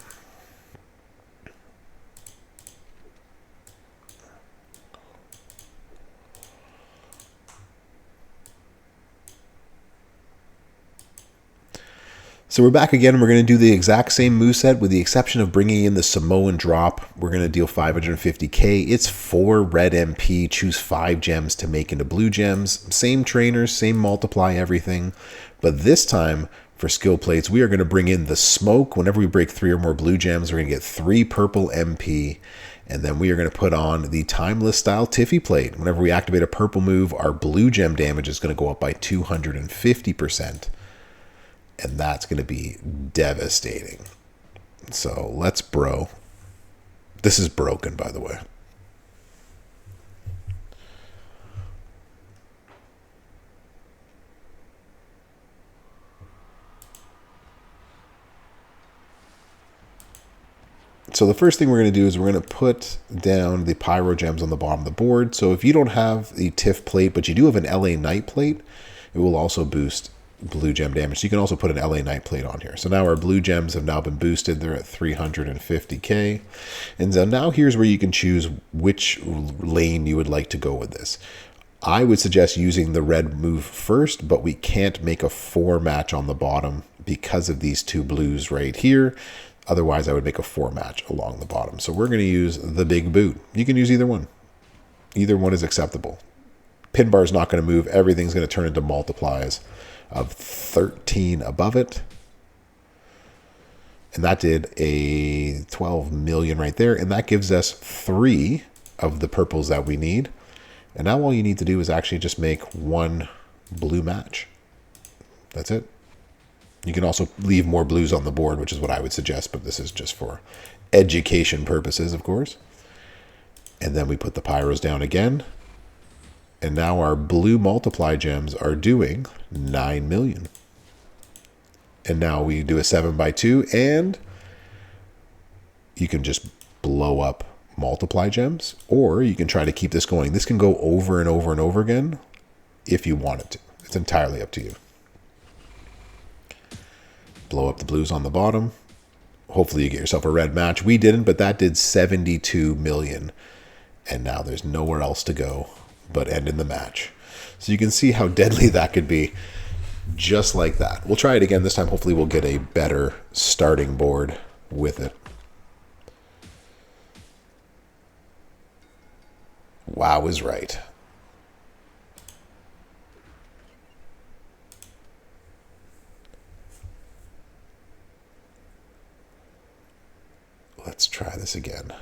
So we're back again. We're going to do the exact same moveset with the exception of bringing in the Samoan drop. We're going to deal 550k. It's 4 red MP. Choose 5 gems to make into blue gems. Same trainers, same multiply, everything. But this time, for skill plates, we are going to bring in the smoke. Whenever we break 3 or more blue gems, we're going to get 3 purple MP. And then we are going to put on the Timeless Style Tiffy plate. Whenever we activate a purple move, our blue gem damage is going to go up by 250%. And that's going to be devastating. So let's bro. This is broken, by the way. So the first thing we're going to do is we're going to put down the pyro gems on the bottom of the board. So if you don't have the TIFF plate, but you do have an LA Knight plate, it will also boost blue gem damage. So you can also put an LA Knight plate on here. So now our blue gems have now been boosted. They're at 350k. And so now here's where you can choose which lane you would like to go with this. I would suggest using the red move first, but we can't make a 4 match on the bottom because of these 2 blues right here. Otherwise, I would make a 4 match along the bottom. So we're going to use the big boot. You can use either one. Either one is acceptable. Pin bar is not going to move. Everything's going to turn into multiplies of 13 above it. And that did a 12 million right there. And that gives us 3 of the purples that we need. And now all you need to do is actually just make 1 blue match. That's it. You can also leave more blues on the board, which is what I would suggest, but this is just for education purposes, of course. And then we put the pyros down again. And now our blue multiply gems are doing 9 million. And now we do a 7x2, and you can just blow up multiply gems, or you can try to keep this going. This can go over and over and over again if you want it to. It's entirely up to you. Blow up the blues on the bottom. Hopefully you get yourself a red match. We didn't, but that did 72 million. And now there's nowhere else to go but end in the match. So you can see how deadly that could be. Just like that. We'll try it again this time. Hopefully we'll get a better starting board with it. Wow is right. Let's try this again.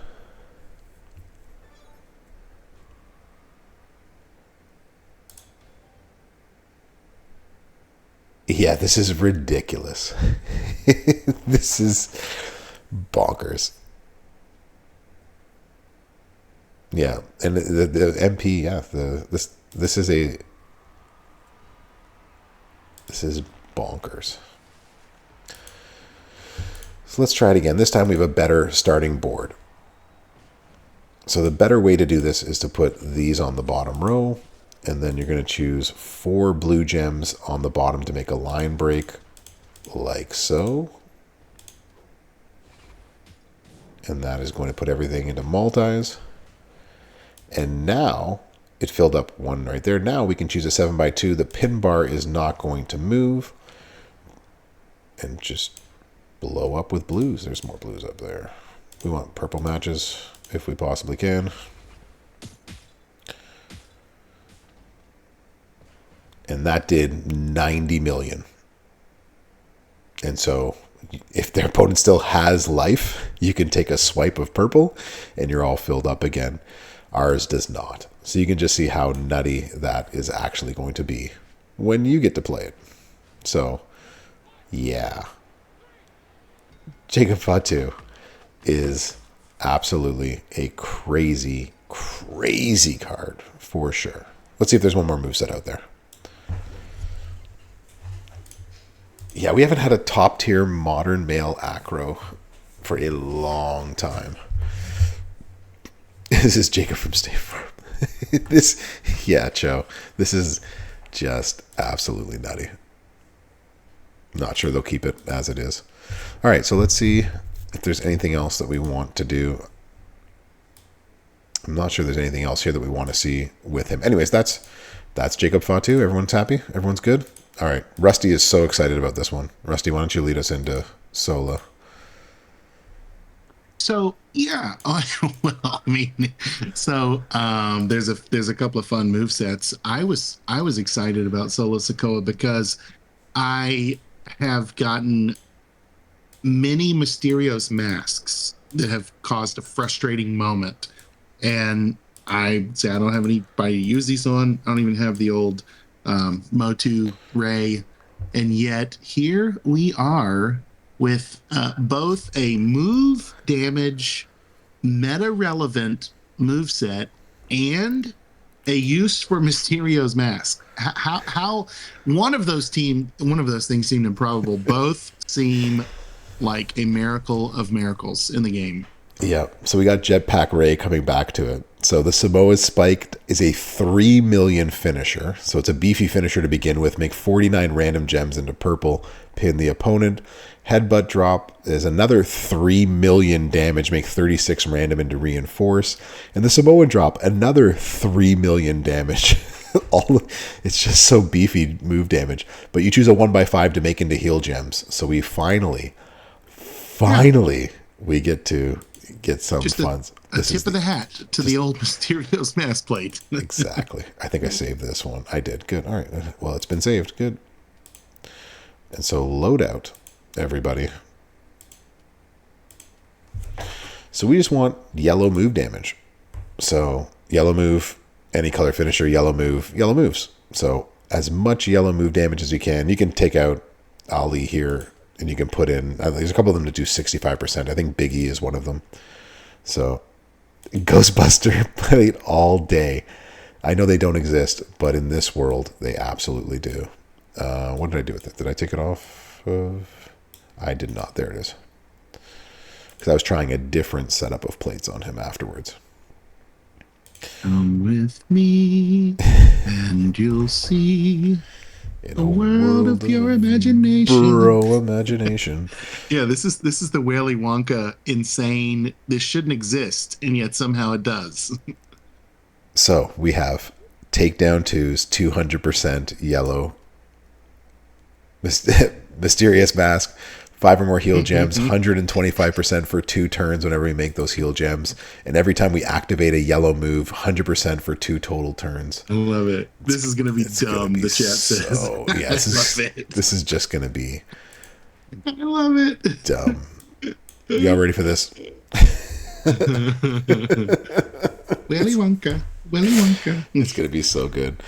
Yeah, this is ridiculous. This is bonkers. Yeah, and the MP, yeah, this is bonkers. So let's try it again. This time we have a better starting board. So the better way to do this is to put these on the bottom row. And then you're going to choose 4 blue gems on the bottom to make a line break, like so. And that is going to put everything into multis. And now it filled up 1 right there. Now we can choose a 7x2. The pin bar is not going to move. And just blow up with blues. There's more blues up there. We want purple matches if we possibly can. And that did 90 million. And so if their opponent still has life, you can take a swipe of purple and you're all filled up again. Ours does not. So you can just see how nutty that is actually going to be when you get to play it. So, yeah. Jacob Fatu is absolutely a crazy, crazy card for sure. Let's see if there's one more moveset out there. Yeah, we haven't had a top-tier modern male acro for a long time. This is Jacob from State Farm. Yeah, Joe. This is just absolutely nutty. Not sure they'll keep it as it is. All right, so let's see if there's anything else that we want to do. I'm not sure there's anything else here that we want to see with him. Anyways, that's Jacob Fatu. Everyone's happy? Everyone's good? All right. Rusty is so excited about this one. Rusty, why don't you lead us into Solo? So yeah, well, I mean, so there's a couple of fun move sets. I was excited about Solo Sokoa because I have gotten many Mysterio's masks that have caused a frustrating moment, and I say I don't have anybody to use these on. I don't even have the old Motu Ray, and yet here we are with both a move damage meta relevant move set and a use for Mysterio's mask. How one of those things seemed improbable. Both seem like a miracle of miracles in the game. Yeah, so we got Jetpack Ray coming back to it. So the Samoa Spiked is a 3 million finisher. So it's a beefy finisher to begin with. Make 49 random gems into purple, pin the opponent. Headbutt Drop is another 3 million damage, make 36 random into reinforce. And the Samoan Drop, another 3 million damage. It's just so beefy move damage. But you choose a 1x5 to make into heal gems. So we finally, we get to get some funds. A tip of the hat to the old Mysterio's mask plate. Exactly. I think I saved this one. I did. Good. All right. Well, it's been saved. Good. And so loadout, everybody. So we just want yellow move damage. So yellow move, any color finisher, yellow move, yellow moves. So as much yellow move damage as you can. You can take out Ali here, and you can put in, there's a couple of them that do 65%. I think Big E is one of them. So Ghostbuster played all day. I know they don't exist, but in this world, they absolutely do. What did I do with it? Did I take it off of? I did not. There it is. Because I was trying a different setup of plates on him afterwards. Come with me, and you'll see a world of pure imagination. Bro, imagination. Yeah, this is the Willy Wonka insane. This shouldn't exist, and yet somehow it does. So we have Takedown 2's 200% yellow mysterious mask, 5 or more heal gems, 125% for 2 turns whenever we make those heal gems, and every time we activate a yellow move, 100% for 2 total turns. I love it. This is gonna be dumb. The chat says. Yeah, this is just gonna be. I love it. Dumb. Y'all ready for this? Willy Wonka. Willy Wonka. It's gonna be so good.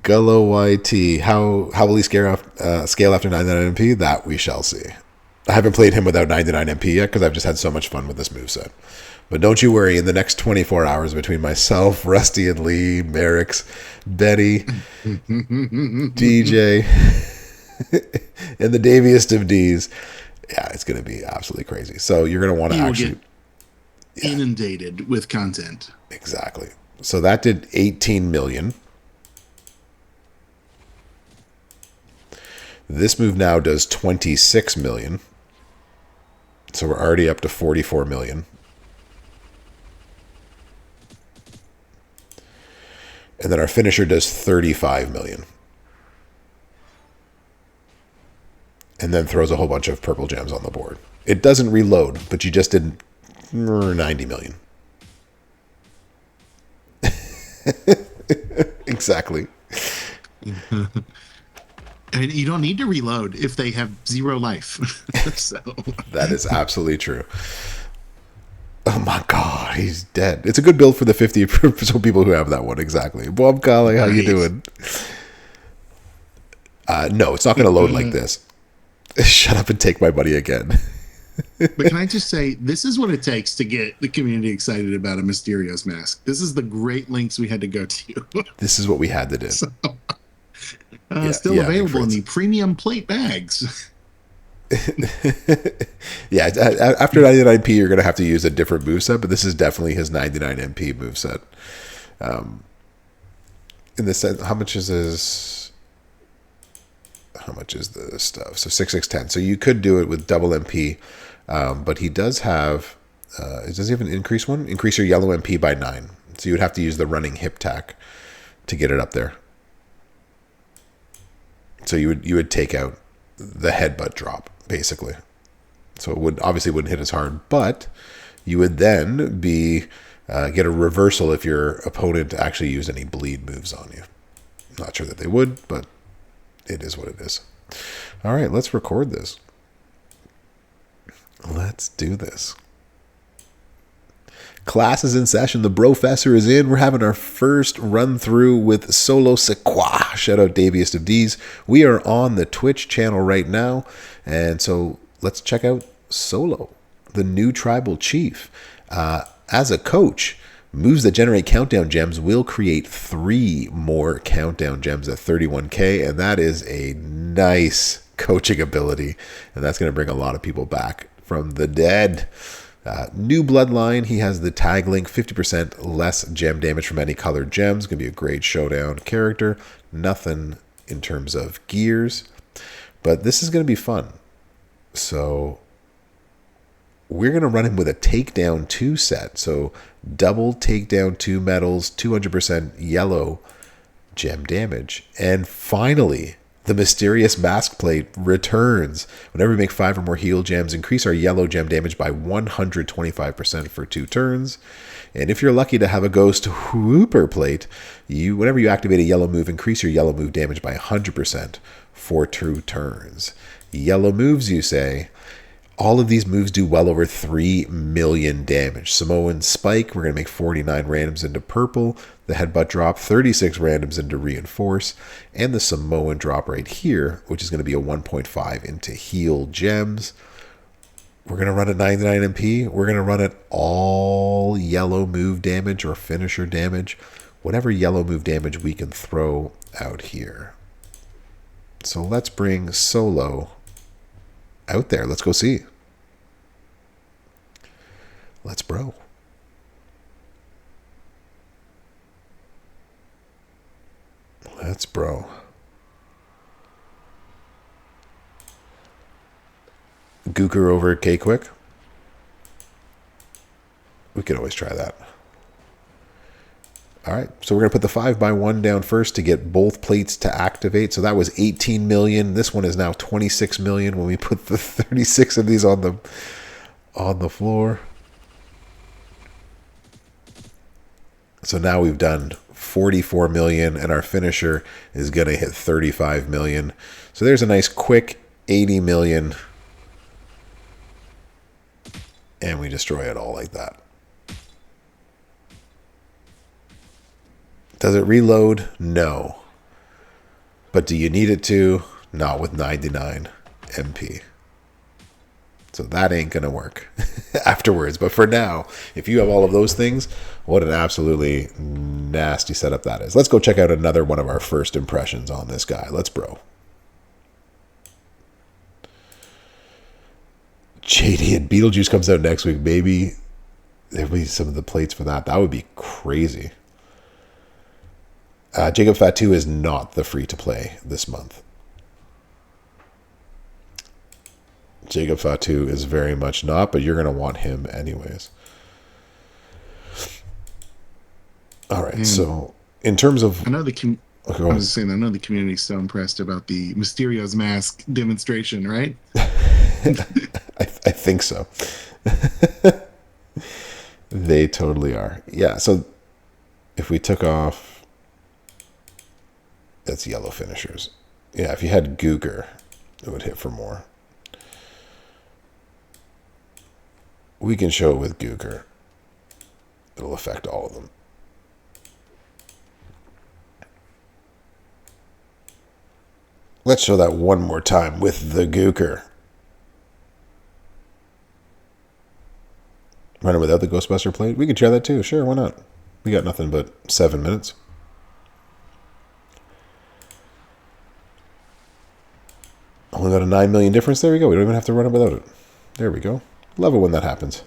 Gullo YT. How will he scale after 99 MP? That we shall see. I haven't played him without 99 MP yet because I've just had so much fun with this moveset. But don't you worry, in the next 24 hours between myself, Rusty and Lee, Merrick's, Betty, DJ, and the Daviest of Ds, yeah, it's going to be absolutely crazy. So you're going to want to actually get inundated with content. Exactly. So that did 18 million. This move now does 26 million. So we're already up to 44 million. And then our finisher does 35 million. And then throws a whole bunch of purple gems on the board. It doesn't reload, but you just did 90 million. Exactly. And you don't need to reload if they have 0 life. So that is absolutely true. Oh my God, he's dead. It's a good build for the 50 people who have that one. Exactly. Bob Collie, how you doing? No, it's not going to load like this. Shut up and take my money again. But can I just say, this is what it takes to get the community excited about a Mysterio's mask. This is the great links we had to go to. This is what we had to do. So, still available in the premium plate bags. Yeah, after 99p, you're going to have to use a different moveset, but this is definitely his 99MP moveset. In the sense, how much is the stuff? So 6610. So you could do it with double MP, but he does have, does he have an increase one? Increase your yellow MP by 9. So you would have to use the running hip tack to get it up there. So you would take out the headbutt drop, basically. So it wouldn't hit as hard, but you would then get a reversal if your opponent actually used any bleed moves on you. Not sure that they would, but it is what it is. All right, let's record this. Let's do this. Class is in session. The Brofessor is in. We're having our first run through with Solo Sequa. Shout out Daviest of D's. We are on the Twitch channel right now. And so let's check out Solo, the new tribal chief. As a coach, moves that generate countdown gems will create 3 more countdown gems at 31k. And that is a nice coaching ability. And that's going to bring a lot of people back from the dead. New Bloodline, he has the tag link, 50% less gem damage from any colored gems. Going to be a great showdown character. Nothing in terms of gears, but this is going to be fun. So we're going to run him with a Takedown 2 set. So double Takedown 2 medals, 200% yellow gem damage. And finally, the mysterious mask plate returns. Whenever we make 5 or more heal gems, increase our yellow gem damage by 125% for 2 turns. And if you're lucky to have a ghost whooper plate, whenever you activate a yellow move, increase your yellow move damage by 100% for 2 turns. Yellow moves, you say? All of these moves do well over 3 million damage. Samoan Spike, we're going to make 49 randoms into purple. The Headbutt drop, 36 randoms into reinforce. And the Samoan drop right here, which is going to be a 1.5 into heal gems. We're going to run at 99 MP. We're going to run at all yellow move damage or finisher damage. Whatever yellow move damage we can throw out here. So let's bring Solo out there. Let's go see. Let's bro. Let's bro. Gooker over K-Quick. We could always try that. All right, so we're going to put the 5x1 down first to get both plates to activate. So that was 18 million. This one is now 26 million when we put the 36 of these on the floor. So now we've done 44 million, and our finisher is going to hit 35 million. So there's a nice quick 80 million, and we destroy it all like that. Does it reload? No. But do you need it to? Not with 99 MP. So that ain't going to work afterwards. But for now, if you have all of those things, what an absolutely nasty setup that is. Let's go check out another one of our first impressions on this guy. Let's bro. JD and Beetlejuice comes out next week, baby. There'll be some of the plates for that. That would be crazy. Jacob Fatu is not the free-to-play this month. Jacob Fatu is very much not, but you're going to want him anyways. All right, so in terms of... I know the community's so impressed about the Mysterio's mask demonstration, right? I think so. They totally are. Yeah, so if we took off... That's yellow finishers. Yeah, if you had Gooker, it would hit for more. We can show it with Gooker. It'll affect all of them. Let's show that one more time with the Gooker. Running without the Ghostbuster plate? We could try that too. Sure, why not? We got nothing but 7 minutes. Only got a 9 million difference. There we go. We don't even have to run it without it. There we go. Love it when that happens.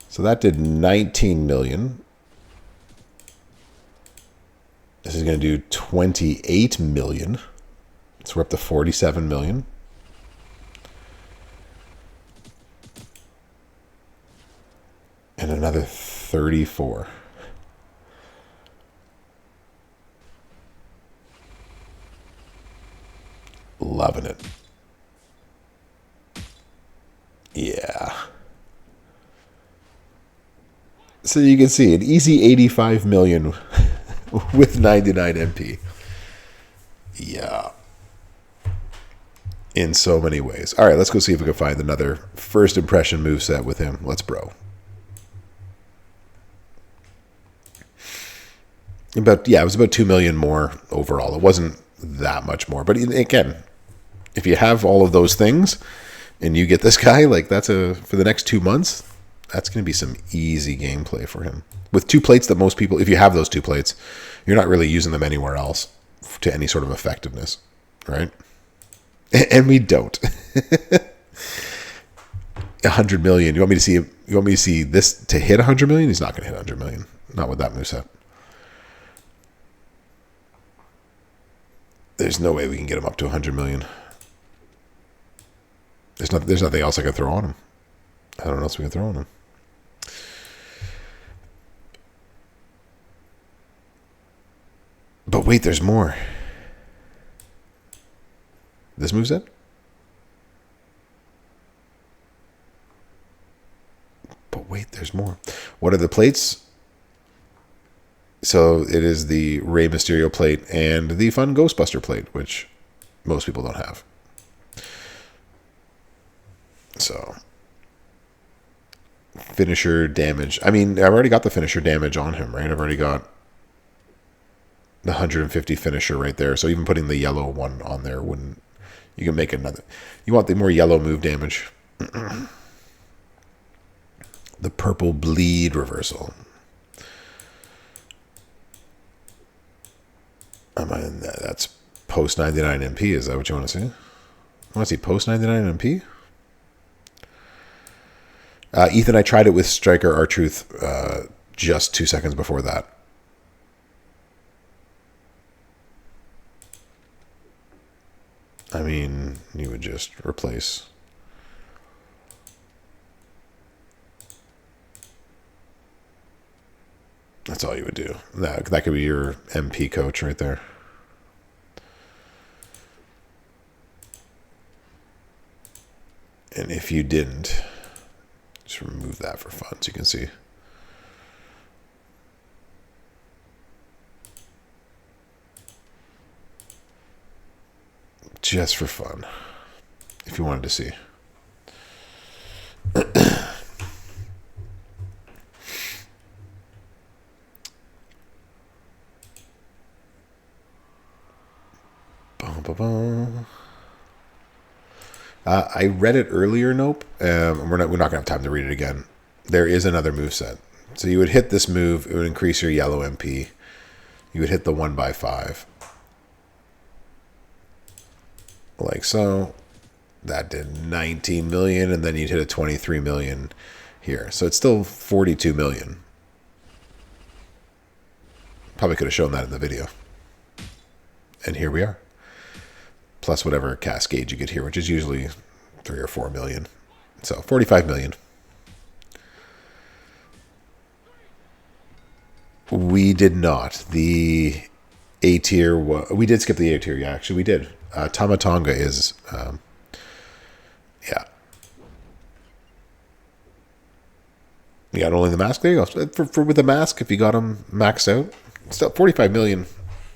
So that did 19 million. This is going to do 28 million. So we're up to 47 million. And another 34. Loving it. Yeah. So you can see an easy 85 million with 99 MP. Yeah. In so many ways. All right, let's go see if we can find another first impression moveset with him. Let's bro. It was about 2 million more overall. It wasn't that much more. But again, if you have all of those things and you get this guy, like for the next 2 months, that's going to be some easy gameplay for him. With 2 plates that most people, if you have those 2 plates, you're not really using them anywhere else to any sort of effectiveness, right? And we don't. 100 million. You want me to see this to hit 100 million? He's not going to hit 100 million. Not with that moveset. There's no way we can get him up to 100 million. There's nothing else I can throw on him. I don't know what else we can throw on him. But wait, there's more. This moveset? But wait, there's more. What are the plates? So it is the Rey Mysterio plate and the fun Ghostbuster plate, which most people don't have. So finisher damage. I mean, I've already got the finisher damage on him, right? I've already got the 150 finisher right there. So even putting the yellow one on there wouldn't. You can make another. You want the more yellow move damage. The purple bleed reversal. That's post 99 MP. Is that what you want to see? You want to see post 99 MP? Ethan, I tried it with Striker R-Truth just 2 seconds before that. I mean, you would just replace. That's all you would do. That could be your MP coach right there. And if you didn't, just remove that for fun so you can see. Just for fun, if you wanted to see. I read it earlier, Nope. We're not gonna have time to read it again. There is another moveset. So you would hit this move, it would increase your yellow MP. You would hit the 1x5. Like so. That did 19 million, and then you'd hit a 23 million here. So it's still 42 million. Probably could have shown that in the video. And here we are. Plus whatever cascade you get here, which is usually 3 or 4 million. So 45 million. We did not. The A tier, we did skip the A tier. Yeah, actually we did. Tamatonga is, yeah. You got only the mask. There you go. For with the mask, if you got them maxed out, still 45 million.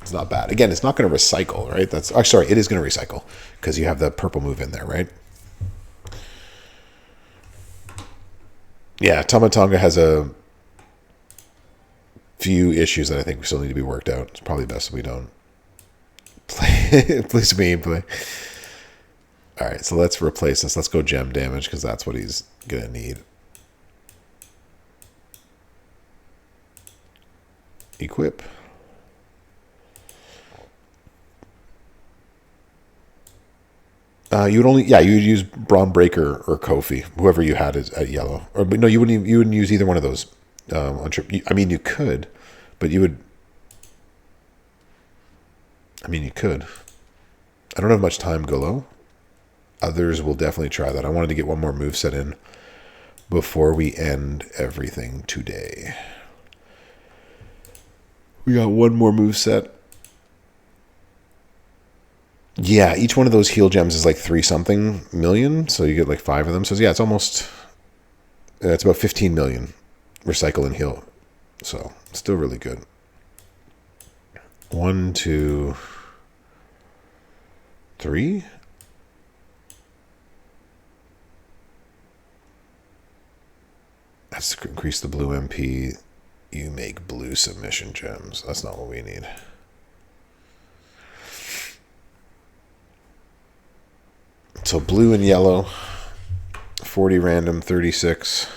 It's not bad. Again, it's not going to recycle, right? That's sorry, it is going to recycle because you have the purple move in there, right? Yeah, Tamatonga has a few issues that I think still need to be worked out. It's probably best if we don't play some gameplay. All right, so let's replace this. Let's go gem damage because that's what he's going to need. Equip. You would only, yeah, you would use Braun Breaker or Kofi, whoever you had at yellow. Or but no, you wouldn't use either one of those. I mean, you could, but you would. I mean, you could. I don't have much time, Golo. Others will definitely try that. I wanted to get one more moveset in before we end everything today. We got one more moveset. Yeah, each one of those heal gems is like 3-something million, so you get like 5 of them. So yeah, it's almost, it's about 15 million recycle and heal. So still really good. 1, 2, 3. Let's increase the blue MP. You make blue submission gems. That's not what we need. So blue and yellow, 40 random, 36.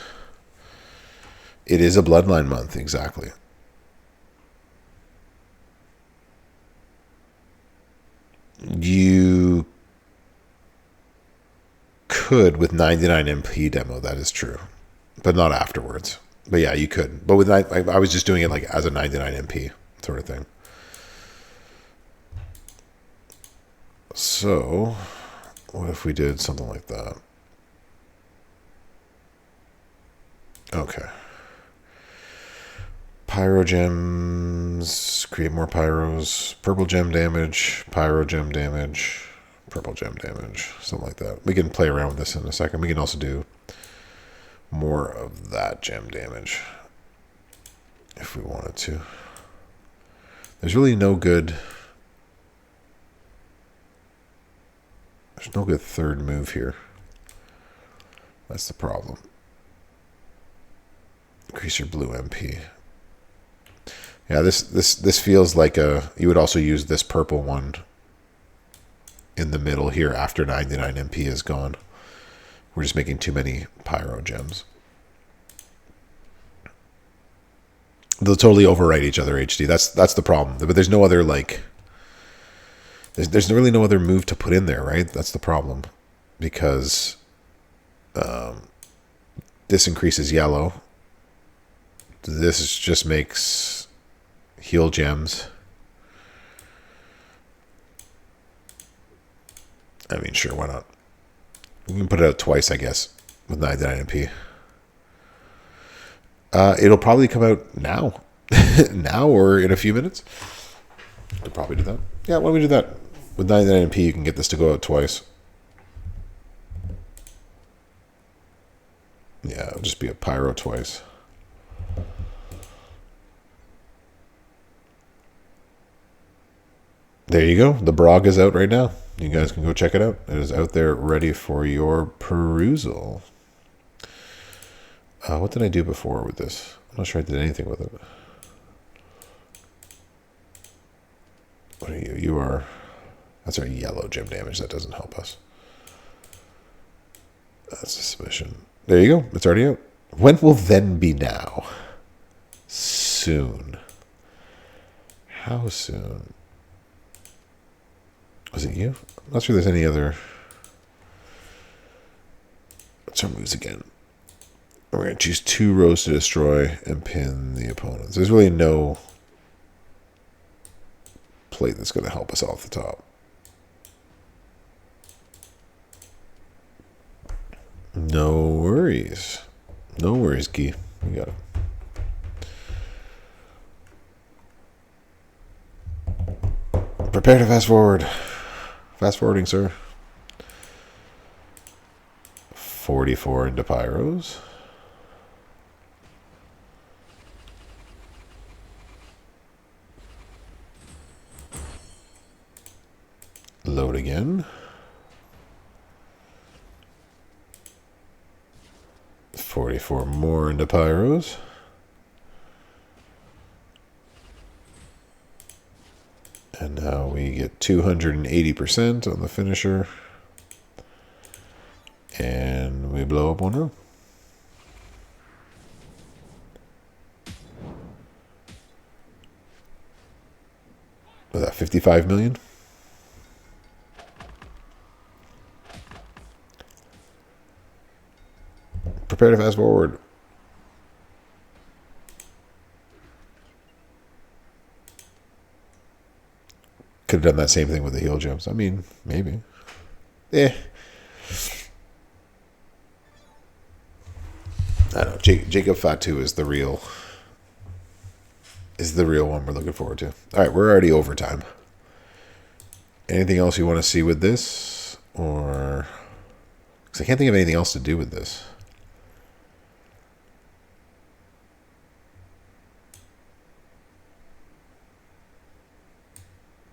It is a Bloodline month, exactly. You could with 99 MP demo, that is true. But not afterwards. But yeah, you could. But with I was just doing it like as a 99 MP sort of thing. So what if we did something like that? Okay. Pyro gems, create more pyros, purple gem damage, pyro gem damage, purple gem damage, something like that. We can play around with this in a second. We can also do more of that gem damage if we wanted to. There's really no good. There's no good third move here. That's the problem. Increase your blue MP. Yeah, this feels like you would also use this purple one in the middle here after 99 MP is gone. We're just making too many pyro gems. They'll totally overwrite each other, HD. That's the problem. But there's no other, like... There's really no other move to put in there, right? That's the problem. Because this increases yellow. This just makes heal gems. I mean, sure, why not? We can put it out twice, I guess, with 99 MP. It'll probably come out now. Now or in a few minutes. We'll probably do that. Yeah, why don't we do that? With 99 MP, you can get this to go out twice. Yeah, it'll just be a pyro twice. There you go. The Brog is out right now. You guys can go check it out. It is out there ready for your perusal. What did I do before with this? I'm not sure I did anything with it. What are you? You are... That's our yellow gem damage. That doesn't help us. That's a submission. There you go. It's already out. When will then be now? Soon. How soon? Was it you? I'm not sure there's any other... What's our moves again? We're going to choose 2 rows to destroy and pin the opponents. There's really no plate that's going to help us off the top. No worries. No worries, Guy. We got it. Prepare to fast forward. Fast forwarding, sir. 44 into pyros. Load again. 44 more into pyros. And now we get 280% on the finisher. And we blow up 1 row. Was that 55 million? Prepare to fast forward. Could have done that same thing with the heal gems. I mean, maybe. I don't know. Jacob Fatu is the real one we're looking forward to. All right, we're already overtime. Anything else you want to see with this? Or... Because I can't think of anything else to do with this.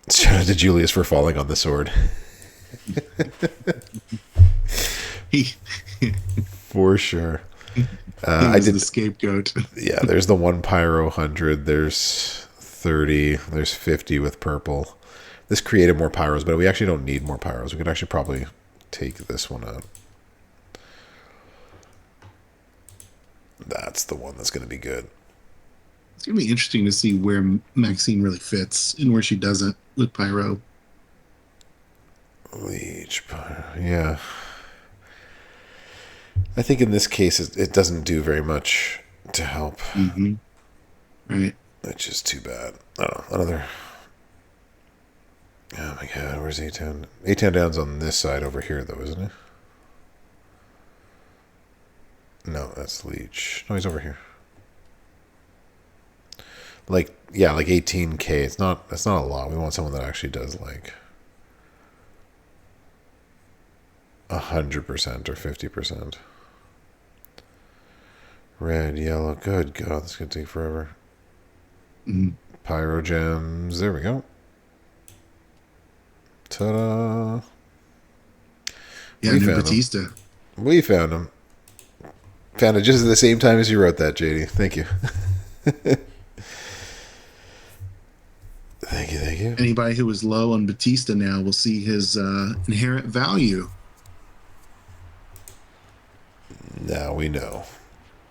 Shout out to Julius for falling on the sword. For sure. I did the scapegoat. Yeah, there's the 1 pyro 100. There's 30. There's 50 with purple. This created more pyros, but we actually don't need more pyros. We could actually probably take this one out. That's the one that's going to be good. It's going to be interesting to see where Maxine really fits and where she doesn't with pyro. Leech pyro, yeah. I think in this case it doesn't do very much to help. Mm-hmm. Right. Which is too bad. I don't know. Another... Oh my god, where's A10? A10 down's on this side over here though, isn't it? No, that's Leech. No, he's over here. Like, yeah, like 18k. That's not a lot. We want someone that actually does like 100% or 50%. Red, yellow. Good God, this is gonna take forever. Pyro gems. There we go. Ta-da! Yeah, new Batista. We found him. Found it just at the same time as you wrote that, JD. Thank you. Thank you. Anybody who was low on Batista now will see his inherent value. Now we know.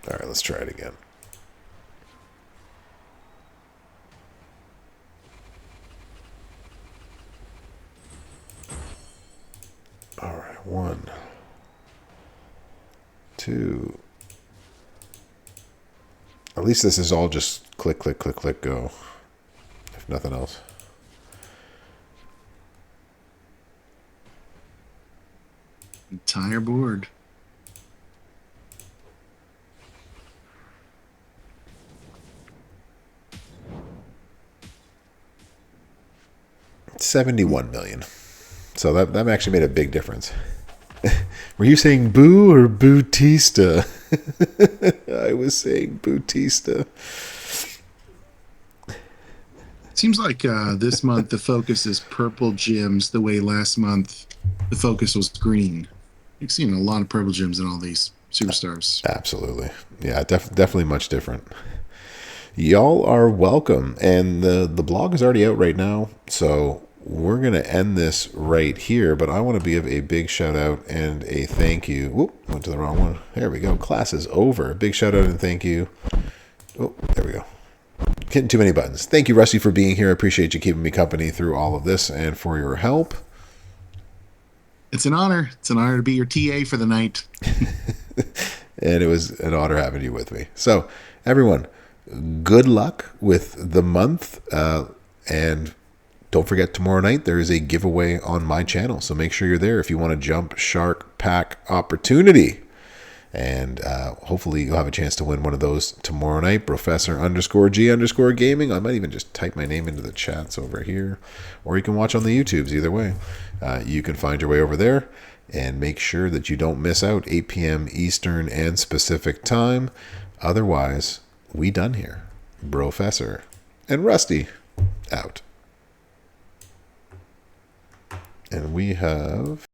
All right, let's try it again. All right, 1, 2. At least this is all just click, click, click, click, go. If nothing else. Entire board. $71 million. So that actually made a big difference. Were you saying Boo or Bootista? I was saying Bootista. Seems like this month the focus is purple gems, the way last month the focus was green. You've seen a lot of purple gems in all these superstars. Absolutely. Yeah, definitely much different. Y'all are welcome. And the blog is already out right now, so we're going to end this right here, but I want to give a big shout out and a thank you. Whoop, went to the wrong one. There we go. Class is over. Big shout out and thank you. Oh, there we go. Hitting too many buttons. Thank you, Rusty, for being here. I appreciate you keeping me company through all of this and for your help. It's an honor. It's an honor to be your TA for the night. And it was an honor having you with me. So, everyone, good luck with the month. And don't forget, tomorrow night there is a giveaway on my channel. So make sure you're there if you want to jump Shark Pack opportunity. And hopefully you'll have a chance to win one of those tomorrow night. Professor_G_gaming. I might even just type my name into the chats over here. Or you can watch on the YouTubes. Either way, you can find your way over there. And make sure that you don't miss out 8 p.m. Eastern and Pacific time. Otherwise, we done here. Professor and Rusty out. And we have...